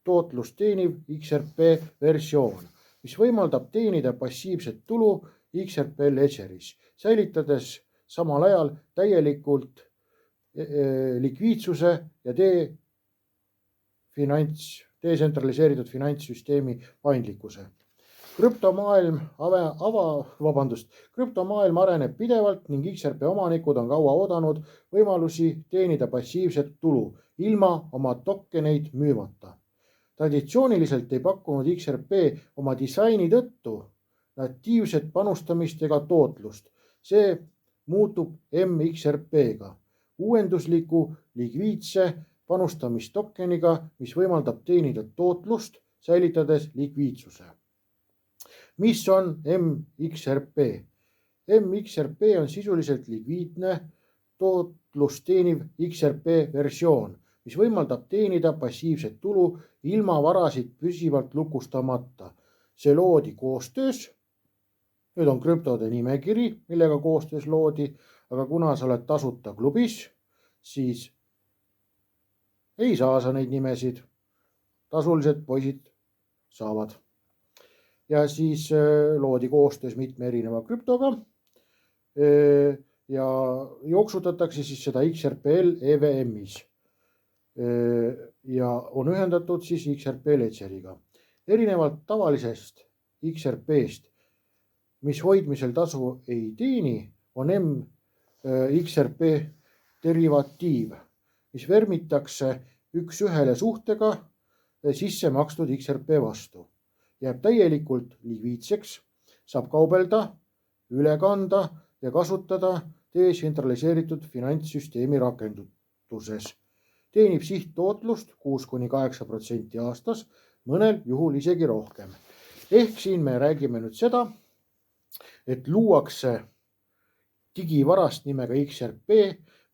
tootlust teeniv XRP versioon, mis võimaldab teenida passiivset tulu XRP Ledgeris, säilitades samal ajal täielikult likviidsuse ja detsentraliseeritud finantssüsteemi paindlikkuse. krüptomaailm areneb pidevalt ning XRP omanikud on kaua oodanud võimalusi teenida passiivset tulu ilma oma tokeneid müümata. Traditsiooniliselt ei pakkunud XRP oma disaini tõttu natiivset panustamist ega tootlust. See muutub MXRP-ga, uuendusliku likviidse panustamistokeniga, mis võimaldab teenida tootlust, säilitades likviidsuse. Mis on MXRP? MXRP on sisuliselt likviidne tootlust teeniv XRP versioon, mis võimaldab teenida passiivset tulu ilma varasid püsivalt lukustamata. See loodi koostöös. Nüüd on krüptode nimekiri, millega koostöös loodi, aga kuna sa oled tasuta klubis, siis ei saa sa neid nimesid. Tasulised poisid saavad. Ja siis loodi koostöös mitme erineva krüptoga ja jooksutatakse siis seda XRPL EVM-is ja on ühendatud siis XRP Ledgeriga. Erinevalt tavalisest XRP-st, mis hoidmisel tasu ei teeni, on MXRP derivatiiv, mis vermitakse 1:1 suhtega sisse makstud XRP vastu. Jääb täielikult likviidseks, saab kaubelda, üle kanda ja kasutada detsentraliseeritud finantssüsteemi rakenduses. Teenib sihttootlust 6–8% aastas, mõnel juhul isegi rohkem. Ehk siin me räägime nüüd seda, et luuakse digivarast nimega XRP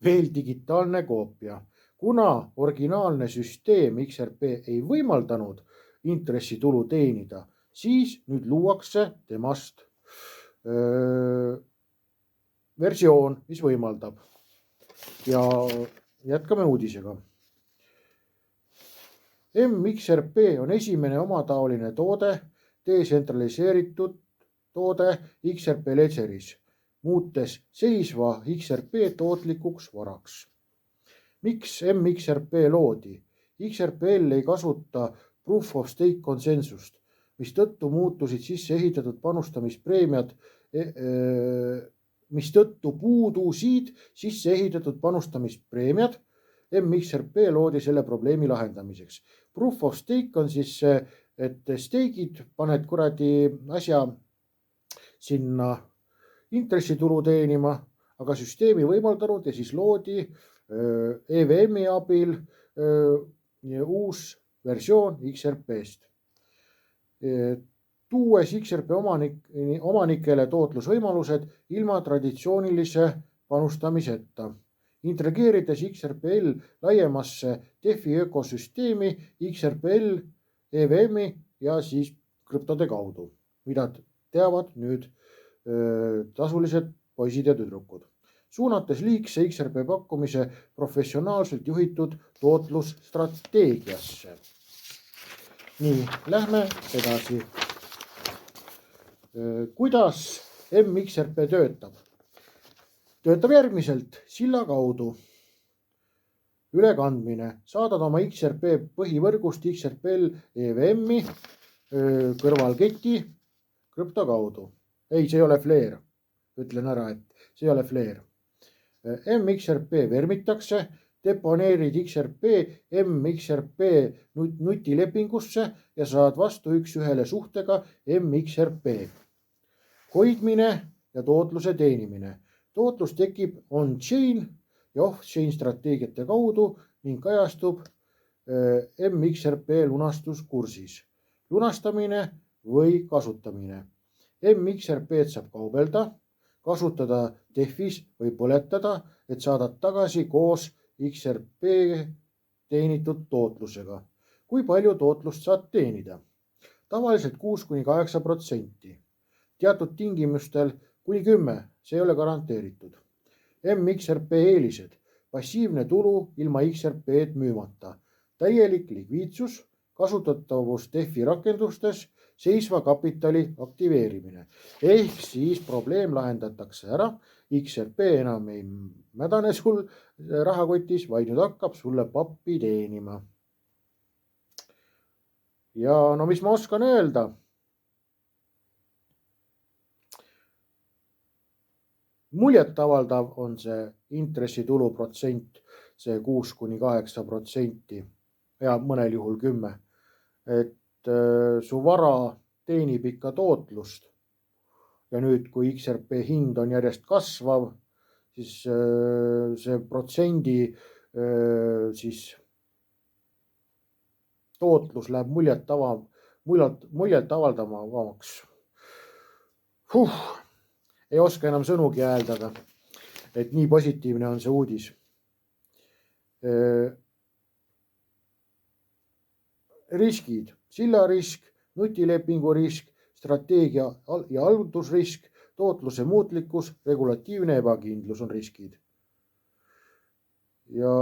veel digitaalne koopia. Kuna originaalne süsteem XRP ei võimaldanud intressitulu teenida, siis nüüd luuakse temast versioon, mis võimaldab. Ja jätkame uudisega. MXRP on esimene omataoline toode, detsentraliseeritud toode XRP Ledgeris, muutes seisva XRP tootlikuks varaks. Miks MXRP loodi? XRPL ei kasuta proof of stake konsensust, mistõttu muutusid sisse ehitatud panustamispreemiad, mistõttu puudusid sisse ehitatud panustamispreemiad. MXRP loodi selle probleemi lahendamiseks. Proof of stake on siis, et stake'id paned kuradi asja sinna intressitulu teenima, aga süsteemi võimaldanud ja siis loodi EVM-i abil uus versioon XRP-st. Tuues XRP omanikele tootlusvõimalused ilma traditsioonilise panustamiseta. Integreerides XRPL laiemasse DeFi ökosüsteemi XRPL EVM-i ja siis krüptode kaudu, mida teavad nüüd tasulised poisid ja tüdrukud. Suunates liigse XRP pakkumise professionaalselt juhitud tootlusstrateegiasse. Nii, lähme edasi. Kuidas MXRP töötab? Töötab järgmiselt silla kaudu. Ülekandmine. Saadad oma XRP põhivõrgust XRPL EVM-i kõrvalketi krüpto kaudu. Ei, see ei ole Flare. Ütlen ära, et see ei ole Flare. MXRP vermitakse, deponeerid XRP MXRP nutilepingusse ja saad vastu 1:1 suhtega MXRP. Hoidmine ja tootluse teenimine. Tootlus tekib on-chain ja off-chain strateegiate kaudu ning kajastub MXRP lunastuskursis. Lunastamine või kasutamine. MXRP-d saab kaubelda, kasutada DeFis või põletada, et saadad tagasi koos XRP teenitud tootlusega. Kui palju tootlust saad teenida? Tavaliselt 6–8%. Teatud tingimustel kuni 10%, see ei ole garanteeritud. MXRP eelised. Passiivne tulu ilma XRP-d müümata. Täielik likviidsus, kasutatavus DeFi rakendustes, seisva kapitali aktiveerimine. Ehk siis probleem lahendatakse ära. XRP enam ei mädane sul rahakotis, vaid nüüd hakkab sulle pappi teenima. Ja no mis ma oskan öelda? Muljetavaldav on see intressitulu protsent, see 6–8% ja mõnel juhul 10%. Et su vara teenib ikka tootlust. Ja nüüd, kui XRP hind on järjest kasvav, siis see protsendi siis tootlus läheb muljet avaldamaks. Ei oska enam sõnugi hääldada, et nii positiivne on see uudis. Riskid, sillarisk, nutilepingu risk, strateegia ja haldusrisk, tootluse muutlikkus, regulatiivne ebakindlus on riskid. Ja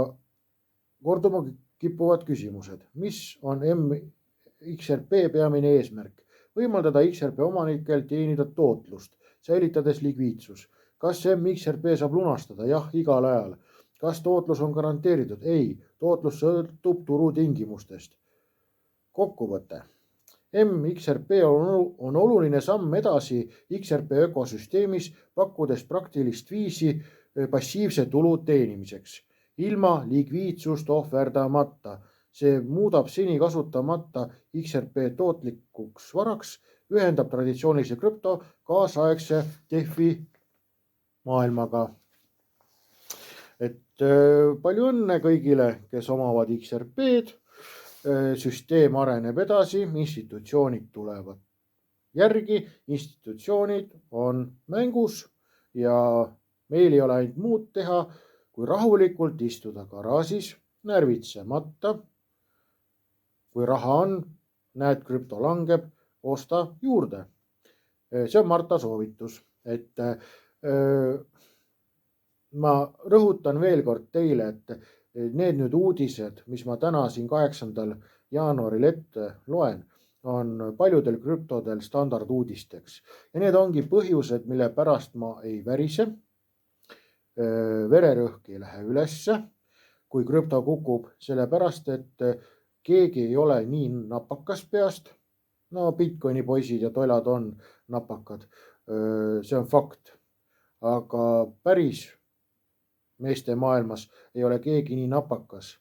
korduma kippuvad küsimused. Mis on XRP peamine eesmärk? Võimaldada XRP omanikel teenida tootlust, säilitades likviidsus. Kas XRP saab lunastada? Jah, igal ajal. Kas tootlus on garanteeritud? Ei, tootlus sõltub turutingimustest. Kokkuvõte. XRP on oluline samm edasi XRP ökosüsteemis, pakkudes praktilist viisi passiivse tulu teenimiseks. Ilma likviidsust ohverdamata. See muudab seni kasutamata XRP tootlikuks varaks, ühendab traditsioonilise krüpto kaasaegse DeFi maailmaga. Et palju õnne kõigile, kes omavad XRP-d. Süsteem areneb edasi, institutsioonid tulevad järgi, institutsioonid on mängus ja meil ei ole ainult muud teha, kui rahulikult istuda garaažis, närvitsemata. Kui raha on, näed, krüpto langeb, osta juurde. See on Marta soovitus, et ma rõhutan veel kord teile, et need nüüd uudised, mis ma täna siin 8. jaanuaril ette loen, on paljudel krüptodel standarduudisteks. Ja need ongi põhjused, mille pärast ma ei värise, vererõhk ei lähe ülesse, kui krüpto kukub, sellepärast, et keegi ei ole nii napakas peast. No Bitcoini poisid ja tollad on napakad. See on fakt. Aga päris meeste maailmas ei ole keegi nii napakas,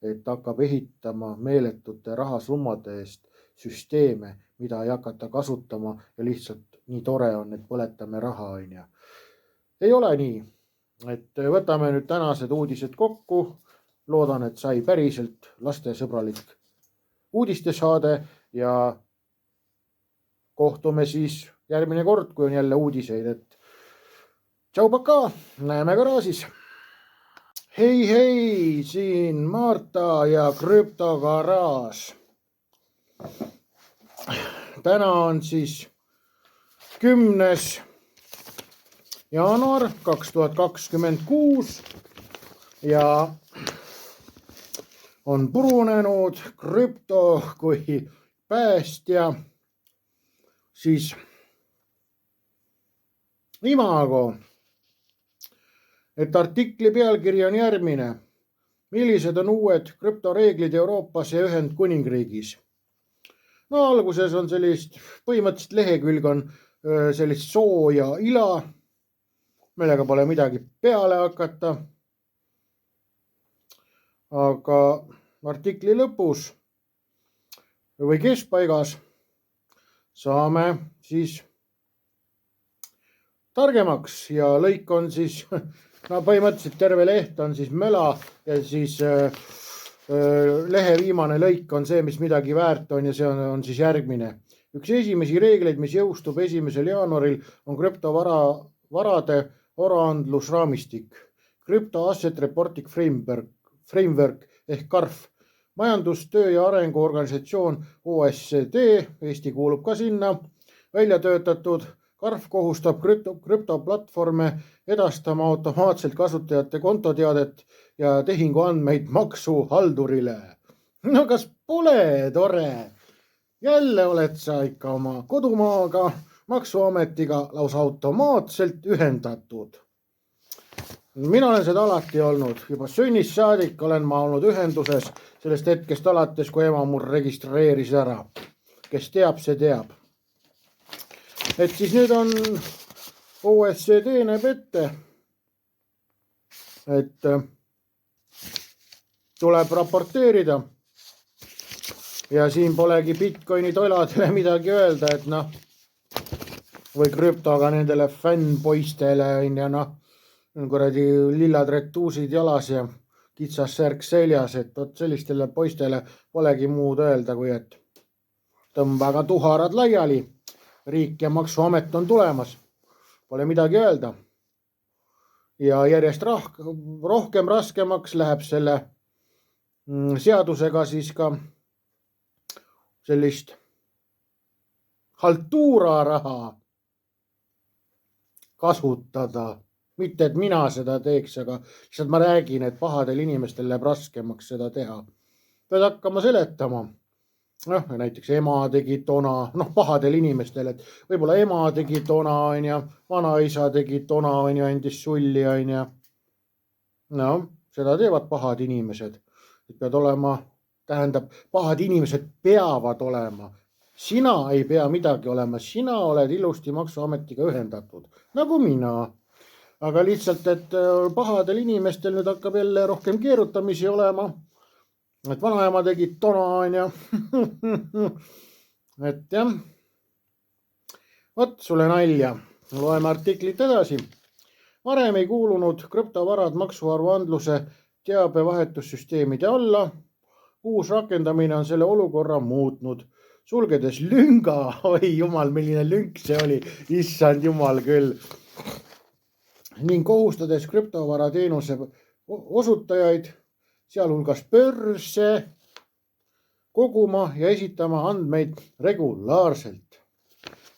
et hakkab ehitama meeletute rahasummade eest süsteeme, mida ei hakata kasutama ja lihtsalt nii tore on, et põletame raha. Ei ole nii. Et võtame nüüd tänased uudised kokku. Loodan, et sai päriselt lastesõbralik uudistesaade ja kohtume siis järgmine kord, kui on jälle uudiseid. Et tšau, paka, näeme garaažis. Hei, siin Marta ja krüptogaraaž. Täna on siis 10. jaanuar 2026 ja on purunenud krüpto kui päästja, siis imago, et artikli pealkiri on järgmine. Millised on uued krüptoreeglid Euroopas ja Ühendkuningriigis? No alguses on sellist, põhimõtteliselt lehekülg on sellist sooja ila, millega pole midagi peale hakata. Aga artikli lõpus või keskpaigas saame siis targemaks ja lõik on siis, no põhimõtteliselt terve leht on siis möla ja siis lehe viimane lõik on see, mis midagi väärt on ja see on siis järgmine. Üks esimesi reegleid, mis jõustub 1. jaanuaril, on krüptovarade aruandlusraamistik. Crypto Asset Reporting Framework ehk CARF. Majandustöö ja arenguorganisatsioon OSCD, Eesti kuulub ka sinna, välja töötatud. CARF kohustab krüptoplatvorme edastama automaatselt kasutajate kontoteadet ja tehinguandmeid maksuhaldurile. No kas pole tore? Jälle oled sa ikka oma kodumaaga, maksuametiga lausa automaatselt ühendatud. Mina olen seda alati olnud. Juba sünnist saadik olen ma olnud ühenduses sellest hetkest alates, kui ema mul registreeris ära. Kes teab, see teab. Et siis nüüd on OECD näeb ette, et tuleb raporteerida ja siin polegi Bitcoini toiladele midagi öelda, et noh, või krüptoga nendele fännpoistele on ja noh, kuradi lillad retuusid jalas ja kitsas särk seljas, et vot sellistele poistele polegi muud öelda, kui et tõmbaga tuharad laiali, riik ja maksuamet on tulemas, pole midagi öelda. Ja järjest rohkem raskemaks läheb selle seadusega siis ka sellist haltuuraraha kasutada. Mitte, et mina seda teeks, aga lihtsalt ma räägin, et pahadel inimestel läheb raskemaks seda teha. Pead hakkama seletama. Noh, näiteks ema tegi tona, noh, pahadel inimestel, et võib-olla ema tegi tona, on ja vanaisa tegi tona, on ja andis sulli, on ja. No, seda teevad pahad inimesed. Pead olema, tähendab, pahad inimesed peavad olema. Sina ei pea midagi olema, sina oled ilusti maksuametiga ühendatud, nagu mina. Aga lihtsalt, et pahadel inimestel nüüd hakkab jälle rohkem keerutamisi olema. Et vanaema tegi tona, on ja. Et jah. Vot sulle nalja. Loeme artiklit edasi. Varem ei kuulunud krüptovarad maksuaruandluse teabevahetussüsteemide alla. Uus rakendamine on selle olukorra muutnud. Sulgedes lünga. Oi jumal, milline lünk see oli. Issand jumal küll. Ning kohustades krüptovara teenuse osutajaid, sealhulgas börse, koguma ja esitama andmeid regulaarselt.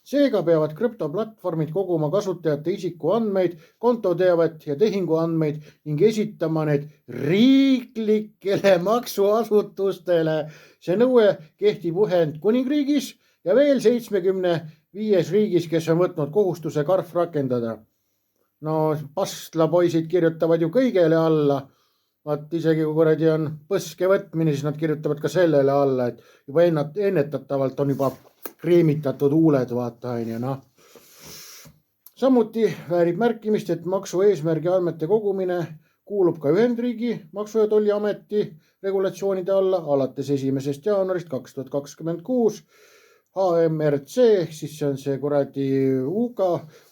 Seega peavad krüptoplatvormid koguma kasutajate isikuandmeid, kontoteavet ja tehinguandmeid ning esitama need riiklikele maksuasutustele. See nõue kehtib Ühendkuningriigis ja veel 75 riigis, kes on võtnud kohustuse karf rakendada. No pastlapoisid kirjutavad ju kõigele alla. Vaat isegi kui kuradi on põske võtmine, siis nad kirjutavad ka sellele alla, et juba ennetatavalt on juba kreemitatud huuled, vaata on ja noh. Samuti väärib märkimist, et maksu eesmärgi andmete kogumine kuulub ka Ühendriigi Maksu- ja Tolliameti regulatsioonide alla alates 1. jaanuarist 2026. HMRC, siis see on see kuradi UK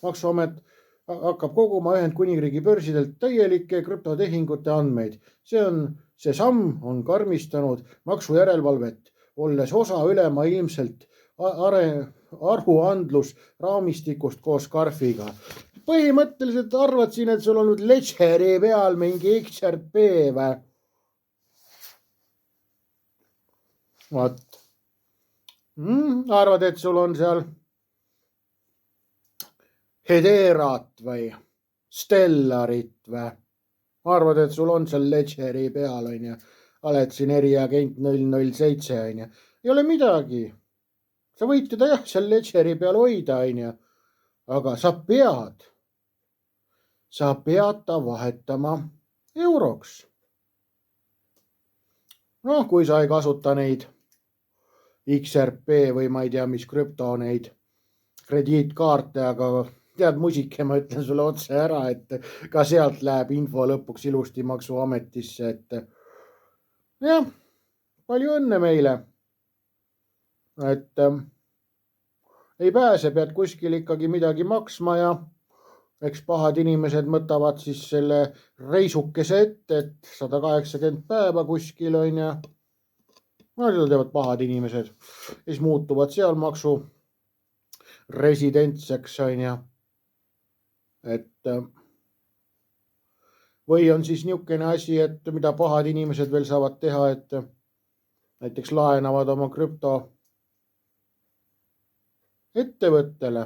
maksuamet, hakkab koguma Ühendkuningriigi börsidelt täielike krüptotehingute andmeid. See samm on karmistanud maksujärelevalvet, olles osa ülemaailmselt aruandlus raamistikust koos karfiga. Põhimõtteliselt arvad siin, et sul on nüüd ledgeri peal mingi XRP või? Vaat. Arvad, et sul on seal Hederat või Stellarit või? Arvad, et sul on seal ledgeri peal, on ja oled siin eriagent 007, on ja. Ei ole midagi. Sa võid teda jah, seal ledgeri peal hoida, on ja. Aga sa pead ta vahetama euroks. Noh, kui sa ei kasuta neid XRP või ma ei tea, mis krüpto neid krediitkaarte, aga tead musike, ma ütlen sulle otse ära, et ka sealt läheb info lõpuks ilusti maksuametisse, et jah, palju õnne meile. Et ei pääse, pead kuskil ikkagi midagi maksma ja eks pahad inimesed mõtavad siis selle reisukese ette, et 180 päeva kuskil on ja no seda teevad pahad inimesed. Siis muutuvad seal maksu residentseks on ja et või on siis niisugune asi, et mida pahad inimesed veel saavad teha, et näiteks laenavad oma krüpto ettevõttele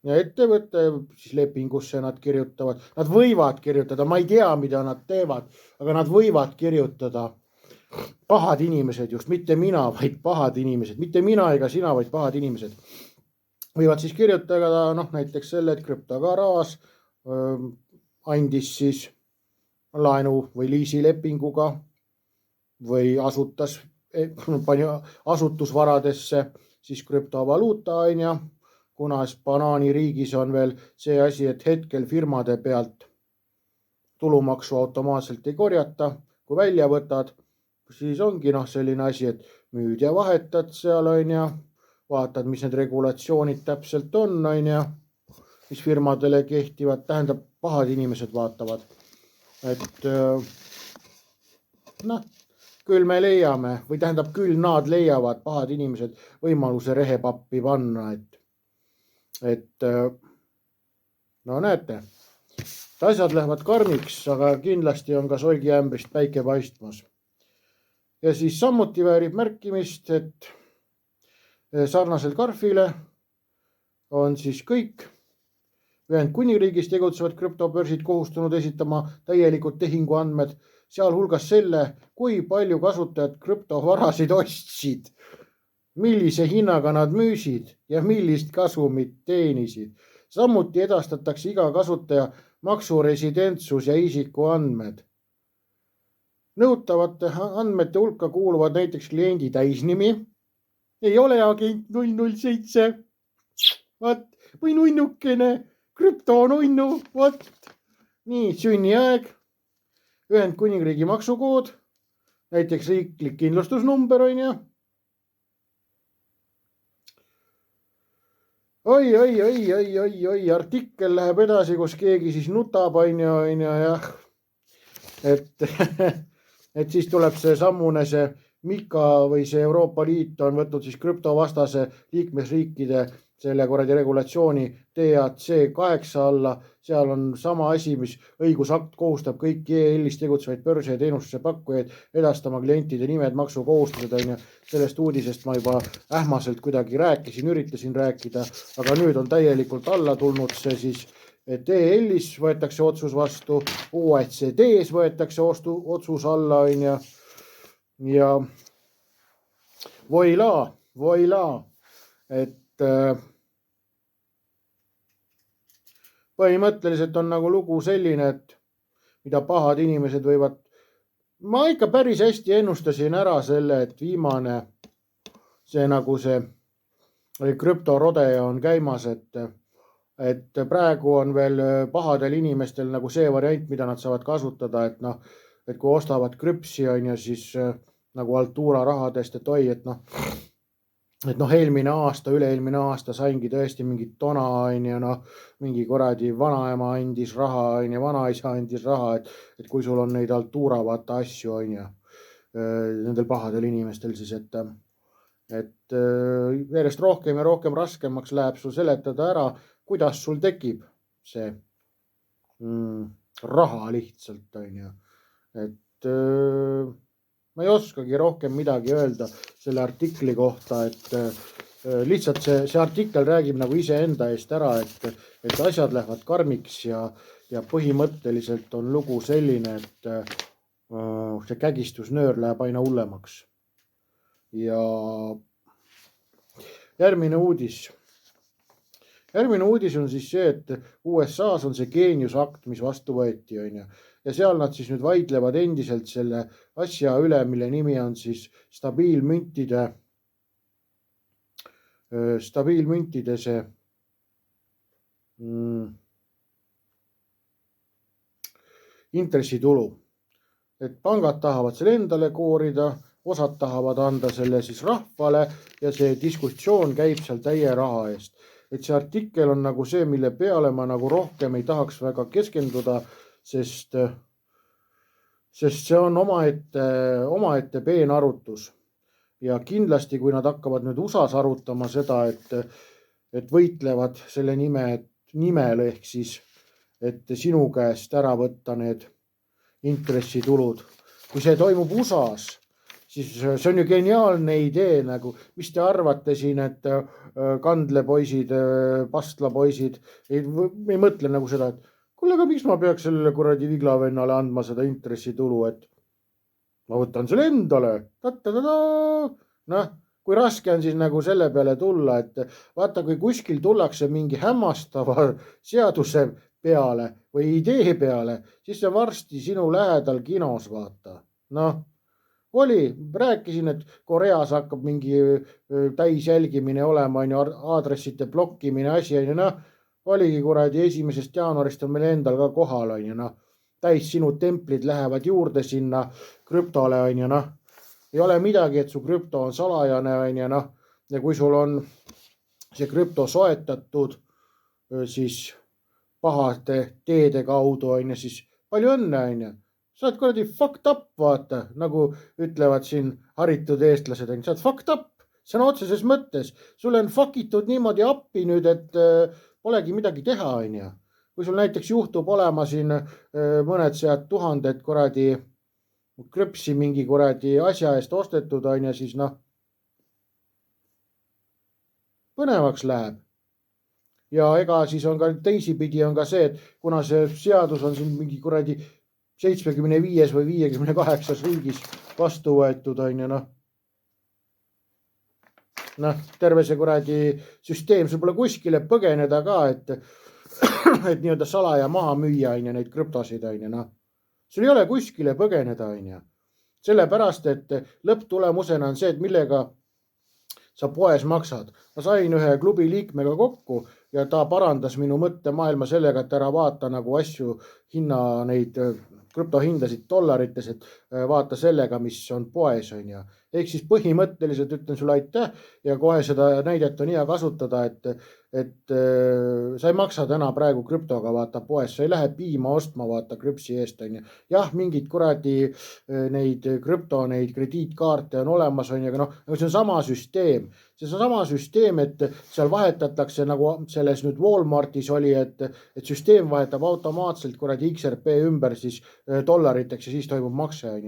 ja ettevõtte siis lepingusse nad kirjutavad, nad võivad kirjutada, ma ei tea, mida nad teevad, aga nad võivad kirjutada pahad inimesed just, mitte mina, vaid pahad inimesed, mitte mina ega sina, vaid pahad inimesed võivad siis kirjutada näiteks selle, et krüptogaraaž andis siis laenu või liisilepinguga või pani asutusvaradesse siis krüptovaluuta on ja kuna banaaniriigis on veel see asi, et hetkel firmade pealt tulumaksu automaatselt ei korjata, kui välja võtad, siis ongi selline asi, et müüd ja vahetad seal, vaatad, mis need regulatsioonid täpselt on, mis firmadele kehtivad, tähendab, pahad inimesed vaatavad, et küll me leiame või tähendab, küll nad leiavad, pahad inimesed, võimaluse rehepappi panna, et näete, asjad lähevad karmiks, aga kindlasti on ka solgiämbrist päike paistmas. Ja siis samuti väärib märkimist, et sarnaselt Karfile on siis kõik Ühendkuningriigis tegutsevad krüptobörsid kohustunud esitama täielikud tehinguandmed, sealhulgas selle, kui palju kasutajad krüptovarasid ostsid, millise hinnaga nad müüsid ja millist kasumit teenisid. Samuti edastatakse iga kasutaja maksuresidentsus ja isikuandmed. Nõutavate andmete hulka kuuluvad näiteks kliendi täisnimi, ei ole agent 007, või nunnukene, krüptonunnu, nii, sünniaeg, Ühendkuningriigi maksukood, näiteks riiklik kindlustusnumber, Oi, artikkel läheb edasi, kus keegi siis nutab, jah. Et siis tuleb see sammune see Mika või see Euroopa Liit on võtnud siis krüptovastase liikmesriikide selle regulatsiooni DAC 8 alla. Seal on sama asi, mis õigusakt kohustab kõiki EL-is tegutsevaid börse ja teenustuse pakkujaid edastama klientide nimed, maksukohustused, Sellest uudisest ma juba ähmaselt kuidagi üritasin rääkida, aga nüüd on täielikult alla tulnud see siis, et EL-is võetakse otsus vastu, OECD-s võetakse otsus alla, ja voila, et põhimõtteliselt on nagu lugu selline, et mida pahad inimesed võivad, ma ikka päris hästi ennustasin ära selle, et viimane see krüptorode on käimas, et praegu on veel pahadel inimestel nagu see variant, mida nad saavad kasutada, et kui ostavad krüpsi, siis nagu Altura rahadest, et oi, eelmine aasta, üle-eelmine aasta saingi tõesti mingit tona, mingi kuradi vanaema andis raha, vanaisa andis raha, et kui sul on neid Altura vaata asju, nendel pahadel inimestel siis, et järjest rohkem ja rohkem raskemaks läheb sul seletada ära, kuidas sul tekib see raha lihtsalt, et ma ei oskagi rohkem midagi öelda selle artikli kohta, et lihtsalt see artikkel räägib nagu iseenda eest ära, et asjad lähevad karmiks ja põhimõtteliselt on lugu selline, et see kägistusnöör läheb aina hullemaks. Ja järgmine uudis on siis see, et USA-s on see geeniusakt, mis vastu võeti, ja seal nad siis nüüd vaidlevad endiselt selle asja üle, mille nimi on siis stabiilmüntide see intressitulu. Et pangad tahavad selle endale koorida, osad tahavad anda selle siis rahvale ja see diskussioon käib seal täie raha eest. Et see artikkel on nagu see, mille peale ma nagu rohkem ei tahaks väga keskenduda, sest see on omaette peenarutus. Ja kindlasti, kui nad hakkavad nüüd USA-s arutama seda, et võitlevad selle nimel ehk siis, et sinu käest ära võtta need intressitulud. Kui see toimub USA-s, siis see on ju geniaalne idee, nagu, mis te arvate siin, et kandlepoisid, pastlapoisid ei mõtle nagu seda, et kuule, aga miks ma peaks sellele kuradi viglavennale andma seda intressitulu, et ma võtan selle endale. Kui raske on siis nagu selle peale tulla, et vaata, kui kuskil tullakse mingi hämmastava seaduse peale või idee peale, siis see varsti sinu lähedal kinos vaata. rääkisin, et Koreas hakkab mingi täisjälgimine olema, aadressite blokkimine, asi, oligi kuradi 1. jaanuarist on meil endal ka kohal, täis sinu templid lähevad juurde sinna krüptole, ei ole midagi, et su krüpto on salajane, ja kui sul on see krüpto soetatud siis pahade teede kaudu, siis palju õnne, sa oled kuradi fucked up, vaata, nagu ütlevad siin haritud eestlased, sa oled fucked up, sõna otseses mõttes, sulle on fuck itud niimoodi appi nüüd, et polegi midagi teha, kui sul näiteks juhtub olema siin mõned sead tuhanded kuradi krüpsi mingi kuradi asja eest ostetud, siis põnevaks läheb. Ja ega siis on ka teisipidi on ka see, et kuna see seadus on siin mingi kuradi 75 või 58 riigis vastu võetud, terve see kuradi süsteem, sul pole kuskile põgeneda ka, et nii-öelda salaja maha müüa, neid krüptosid, sul ei ole kuskile põgeneda, sellepärast, et lõpptulemusena on see, et millega sa poes maksad. Ma sain ühe klubi liikmega kokku ja ta parandas minu mõttemaailma sellega, et ära vaata nagu asju neid krüptohindasid dollarites, et vaata sellega, mis on poes, Ehk siis põhimõtteliselt ütlen sulle aitäh ja kohe seda näidet on hea kasutada, et sa ei maksa täna praegu krüptoga vaata poes, sa ei lähe piima ostma vaata krüpsi eest, Jah, mingid kuradi neid krediitkaarte on olemas, aga see on sama süsteem. See on sama süsteem, et seal vahetatakse nagu selles nüüd Walmartis oli, et süsteem vahetab automaatselt kuradi XRP ümber siis dollariteks ja siis toimub makse,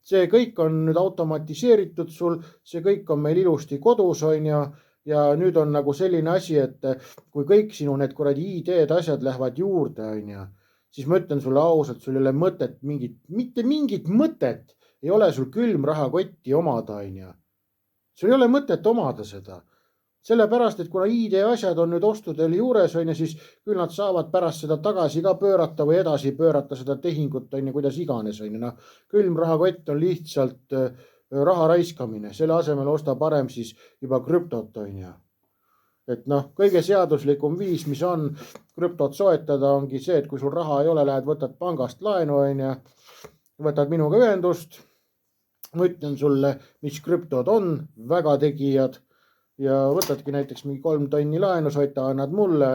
See kõik on nüüd automatiseeritud sul, see kõik on meil ilusti kodus, ja nüüd on nagu selline asi, et kui kõik sinu need kuradi ID-d asjad lähevad juurde, siis ma ütlen sulle ausalt, sul ei ole mõtet mitte mingit mõtet ei ole sul külmrahakotti omada, Sul ei ole mõtet omada seda. Sellepärast, et kuna ID asjad on nüüd ostudel juures, siis küll nad saavad pärast seda tagasi ka pöörata või edasi pöörata seda tehingut, kuidas iganes, Külmrahakott on lihtsalt raha raiskamine, selle asemel osta parem siis juba krüptot, Et kõige seaduslikum viis, mis on krüptot soetada, ongi see, et kui sul raha ei ole, lähed võtad pangast laenu, võtad minuga ühendust, ma ütlen sulle, mis krüptod on, väga tegijad, ja võtadki näiteks mingi 3 tonni laenu, soita annad mulle,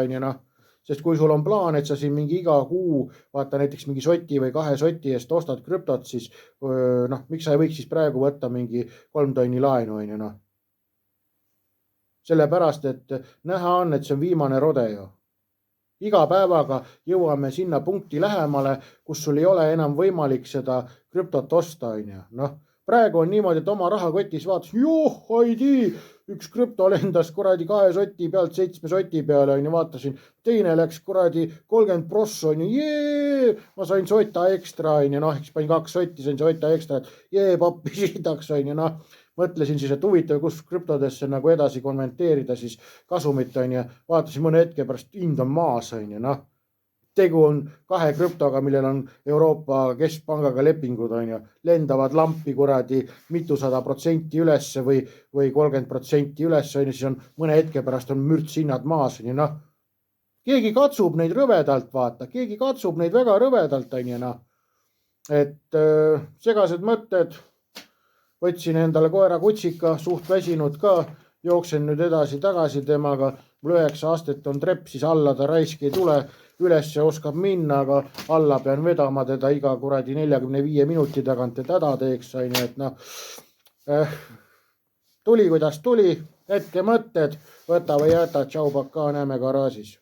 sest kui sul on plaan, et sa siin mingi iga kuu vaata näiteks mingi soti või 2 soti eest ostad krüptot, siis miks sa ei võiks siis praegu võtta mingi 3 tonni laenu, Sellepärast, et näha on, et see on viimane rodeo. Iga päevaga jõuame sinna punkti lähemale, kus sul ei ole enam võimalik seda krüptot osta, Praegu on niimoodi, et oma rahakotis vaatasin, üks krüpto lendas kuradi 2 soti pealt 7 soti peale, vaatasin, teine läks kuradi 30%, ma sain sota ekstra, eks panin 2 sotti, sain sota ekstra, pappi siidaks, mõtlesin siis, et huvitav, kus krüptodesse nagu edasi konverteerida siis kasumit, vaatasin mõne hetke pärast hind on maas, Tegu on 2 krüptoga, millel on Euroopa Keskpangaga lepingud, lendavad lampi kuradi mitusada protsenti ülesse või 30% ülesse, siis on mõne hetke pärast on mürtsinnad maas, Keegi katsub neid rõvedalt, vaata, keegi katsub neid väga rõvedalt, Et segased mõtted, võtsin endale koera kutsika, suht väsinud ka, jooksen nüüd edasi-tagasi temaga, mul 9 aastat on trepp, siis alla ta raisk ei tule, ülesse oskab minna, aga alla pean vedama teda iga kuradi 45 minuti tagant, et häda teeks, et tuli kuidas tuli, hetke mõtted, võta või jäta, tšau, pakaa, näeme garaažis.